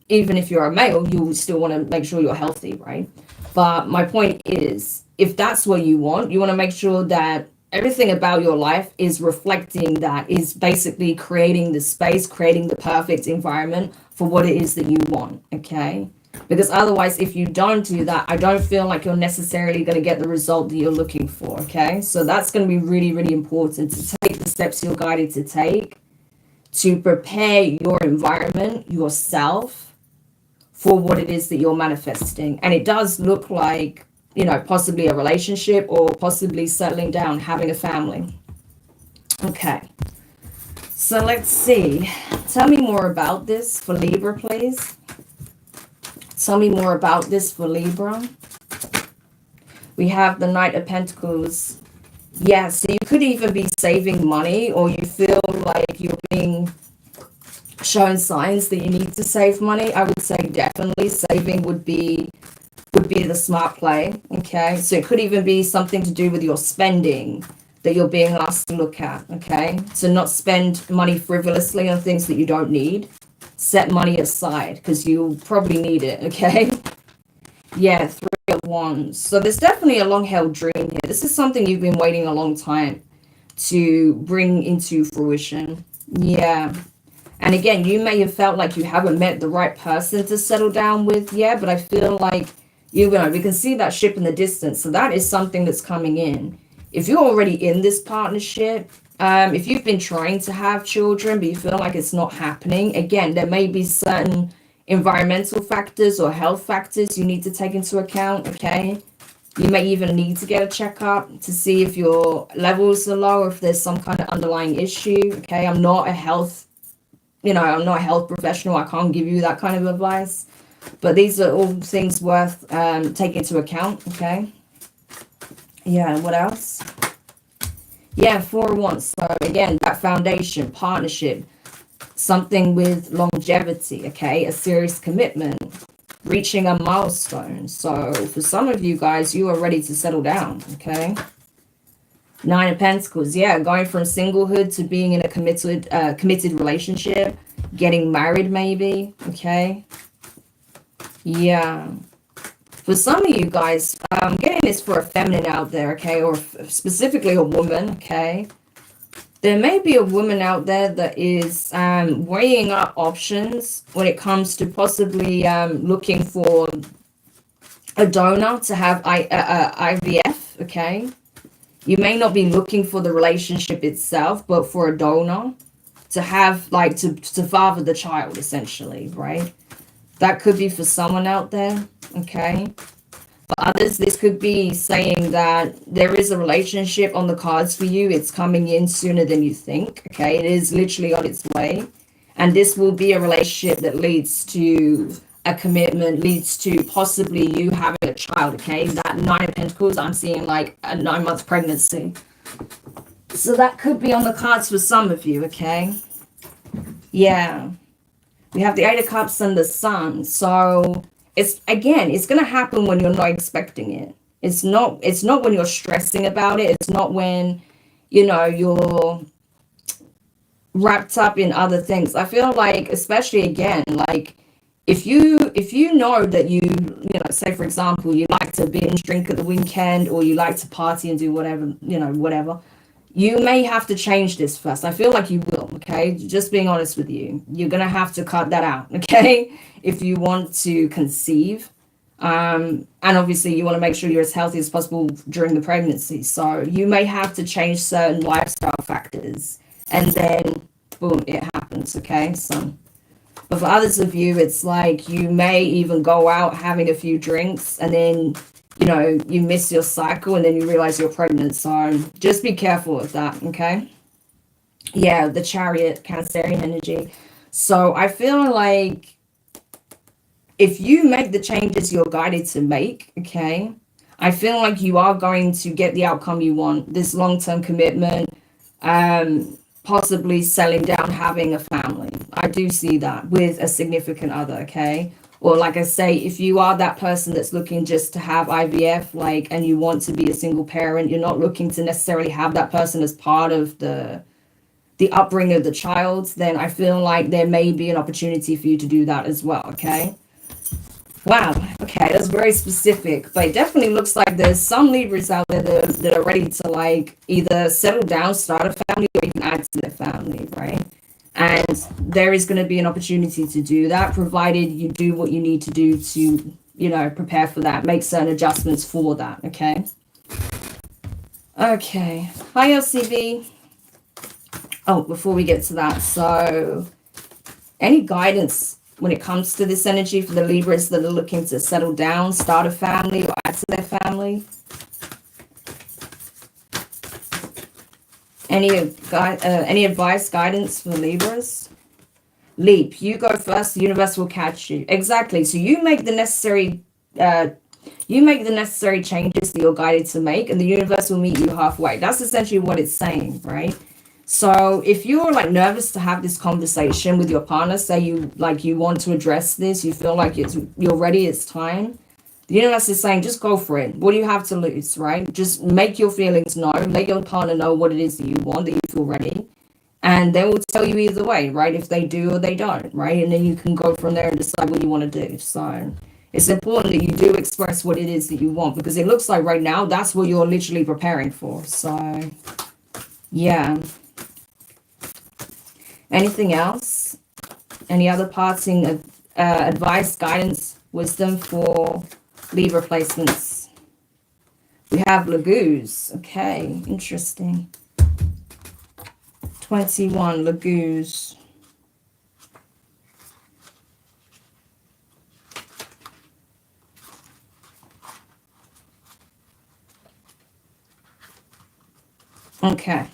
Even if you're a male, you still want to make sure you're healthy, right? But my point is, if that's what you want to make sure that everything about your life is reflecting that, is basically creating the space, creating the perfect environment for what it is that you want, okay? Because otherwise, if you don't do that, I don't feel like you're necessarily going to get the result that you're looking for, okay? So that's going to be really, really important, to take the steps you're guided to take to prepare your environment, yourself, for what it is that you're manifesting. And it does look like, you know, possibly a relationship or possibly settling down, having a family. Okay. So let's see. Tell me more about this for Libra, please. Tell me more about this for Libra. We have the Knight of Pentacles. Yeah, so you could even be saving money, or you feel like you're being shown signs that you need to save money. I would say definitely saving would be the smart play, okay? So it could even be something to do with your spending that you're being asked to look at, okay? So not spend money frivolously on things that you don't need. Set money aside because you'll probably need it, okay? Yeah, 3 of Wands. So there's definitely a long-held dream here. This is something you've been waiting a long time to bring into fruition. Yeah. And again, you may have felt like you haven't met the right person to settle down with yet, but I feel like, you know, we can see that ship in the distance. So that is something that's coming in. If you're already in this partnership, if you've been trying to have children, but you feel like it's not happening, again, there may be certain environmental factors or health factors you need to take into account, okay? You may even need to get a checkup to see if your levels are low, or if there's some kind of underlying issue, okay? I'm not a health professional. I can't give you that kind of advice. But these are all things worth taking into account, okay? Yeah, what else? Yeah, 4 of Wands. So again, that foundation, partnership, something with longevity, okay? A serious commitment, reaching a milestone. So for some of you guys, you are ready to settle down, okay? 9 of Pentacles. Yeah, going from singlehood to being in a committed relationship, getting married maybe, okay? Yeah. For some of you guys, I'm getting this for a feminine out there, okay? Or specifically a woman, okay? There may be a woman out there that is weighing up options when it comes to possibly looking for a donor to have IVF, okay? You may not be looking for the relationship itself, but for a donor to have, like, to father the child, essentially, right? That could be for someone out there, okay? For others, this could be saying that there is a relationship on the cards for you. It's coming in sooner than you think, okay? It is literally on its way. And this will be a relationship that leads to a commitment, leads to possibly you having a child, okay? That 9 of Pentacles, I'm seeing like a 9-month pregnancy. So that could be on the cards for some of you, okay? Yeah. We have the 8 of Cups and the Sun. So it's going to happen when you're not expecting it. It's not when you're stressing about it. It's not when, you know, you're wrapped up in other things. I feel like, especially again, like if you know that you know, say for example, you like to binge drink at the weekend, or you like to party and do whatever, you know, whatever, you may have to change this first. I feel like you will, okay? Just being honest with you. You're going to have to cut that out, okay? If you want to conceive. And obviously you want to make sure you're as healthy as possible during the pregnancy. So you may have to change certain lifestyle factors. And then, boom, it happens, okay? So, but for others of you, it's like you may even go out having a few drinks, and then, you know, you miss your cycle, and then you realize you're pregnant. So just be careful with that, okay? Yeah, the Chariot, Cancerian energy. So I feel like if you make the changes you're guided to make, okay, I feel like you are going to get the outcome you want, this long-term commitment, possibly settling down, having a family. I do see that with a significant other, okay? Or like I say, if you are that person that's looking just to have IVF, like, and you want to be a single parent, you're not looking to necessarily have that person as part of the upbringing of the child, then I feel like there may be an opportunity for you to do that as well, okay? Wow, okay, that's very specific, but it definitely looks like there's some Libras out there that are ready to like either settle down, start a family, or even add to their family, right? And there is going to be an opportunity to do that, provided you do what you need to do to, you know, prepare for that, make certain adjustments for that, okay? Okay, hi LCV. Oh, before we get to that, so any guidance when it comes to this energy for the Libras that are looking to settle down, start a family, or add to their family? Any advice, guidance for Libras? Leap, you go first, the universe will catch you. Exactly. So you make the necessary changes that you're guided to make, and the universe will meet you halfway. That's essentially what it's saying, right? So if you're like nervous to have this conversation with your partner, say you want to address this, you feel like you're ready, it's time. The universe is saying, just go for it. What do you have to lose, right? Just make your feelings known. Let your partner know what it is that you want, that you feel ready. And they will tell you either way, right? If they do or they don't, right? And then you can go from there and decide what you want to do. So it's important that you do express what it is that you want, because it looks like right now that's what you're literally preparing for. So, yeah. Anything else? Any other parting advice, guidance, wisdom for Libra placements? We have Lagoos. Okay, interesting. 21, Lagoos. Okay.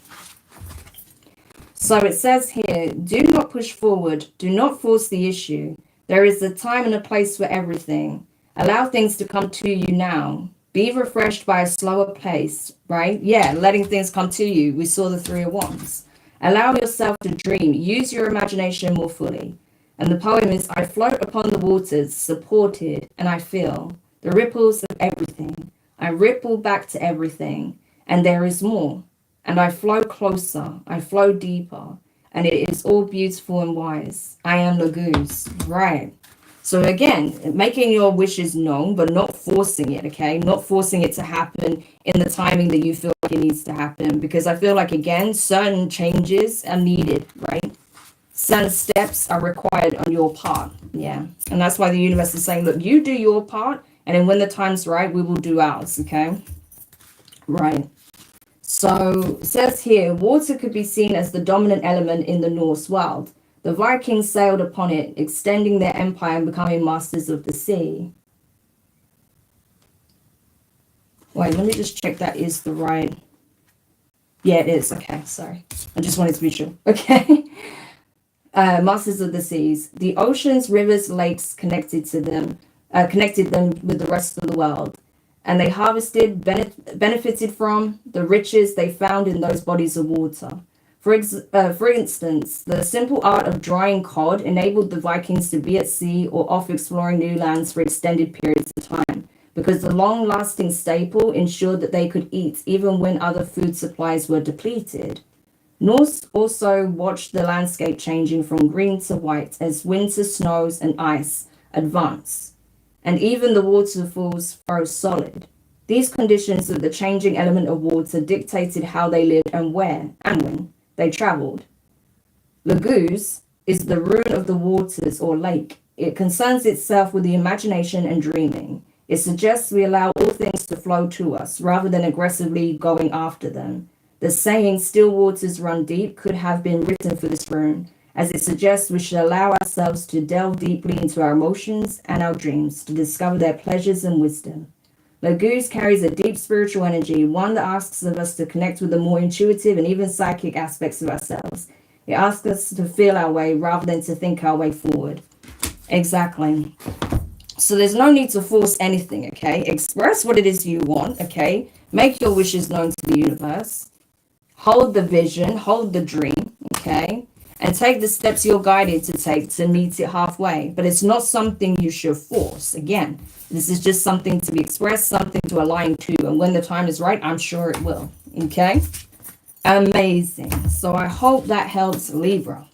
So it says here, do not push forward. Do not force the issue. There is a time and a place for everything. Allow things to come to you now. Be refreshed by a slower pace, right? Yeah, letting things come to you. We saw the 3 of Wands. Allow yourself to dream. Use your imagination more fully. And the poem is, I float upon the waters, supported, and I feel the ripples of everything. I ripple back to everything, and there is more. And I flow closer, I flow deeper, and it is all beautiful and wise. I am Lagoos, right? So again, making your wishes known, but not forcing it, okay? Not forcing it to happen in the timing that you feel like it needs to happen, because I feel like, again, certain changes are needed, right? Certain steps are required on your part, yeah? And that's why the universe is saying, look, you do your part, and then when the time's right, we will do ours, okay? Right. So it says here, water could be seen as the dominant element in the Norse world. The Vikings sailed upon it, extending their empire and becoming masters of the sea. Wait, let me just check that is the right. Yeah, it is. Okay, sorry. I just wanted to be sure. Okay. Masters of the seas. The oceans, rivers, lakes connected them with the rest of the world. And they harvested, benefited from the riches they found in those bodies of water. For instance, the simple art of drying cod enabled the Vikings to be at sea or off exploring new lands for extended periods of time, because the long-lasting staple ensured that they could eat even when other food supplies were depleted. Norse also watched the landscape changing from green to white as winter snows and ice advance, and even the waterfalls froze solid. These conditions of the changing element of water dictated how they lived and where and when they traveled. Lagoos is the ruin of the waters or lake. It concerns itself with the imagination and dreaming. It suggests we allow all things to flow to us rather than aggressively going after them. The saying, still waters run deep, could have been written for this room, as it suggests we should allow ourselves to delve deeply into our emotions and our dreams to discover their pleasures and wisdom. Lagoos carries a deep spiritual energy, one that asks of us to connect with the more intuitive and even psychic aspects of ourselves. It asks us to feel our way rather than to think our way forward. Exactly. So there's no need to force anything, okay? Express what it is you want, okay? Make your wishes known to the universe. Hold the vision, hold the dream, okay? And take the steps you're guided to take to meet it halfway. But it's not something you should force. Again, this is just something to be expressed, something to align to. And when the time is right, I'm sure it will, okay? Amazing. So I hope that helps, Libra.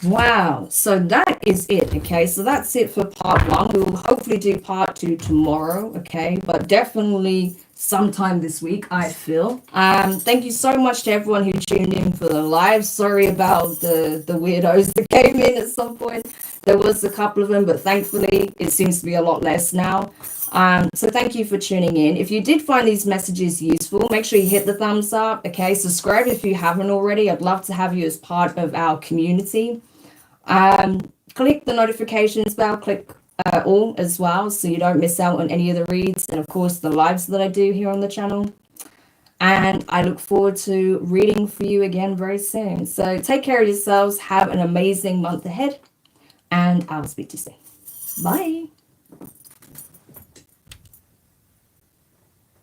Wow, so that is it, okay? So that's it for part 1. We will hopefully do part 2 tomorrow, okay? But definitely sometime this week, I feel. Thank you so much to everyone who tuned in for the live. Sorry about the weirdos that came in at some point. There was a couple of them, but thankfully it seems to be a lot less now. So thank you for tuning in. If you did find these messages useful, make sure you hit the thumbs up, okay? Subscribe if you haven't already. I'd love to have you as part of our community. Click the notifications bell, click all as well, so you don't miss out on any of the reads and of course the lives that I do here on the channel. And I look forward to reading for you again very soon. So take care of yourselves, have an amazing month ahead, and I'll speak to you soon. Bye.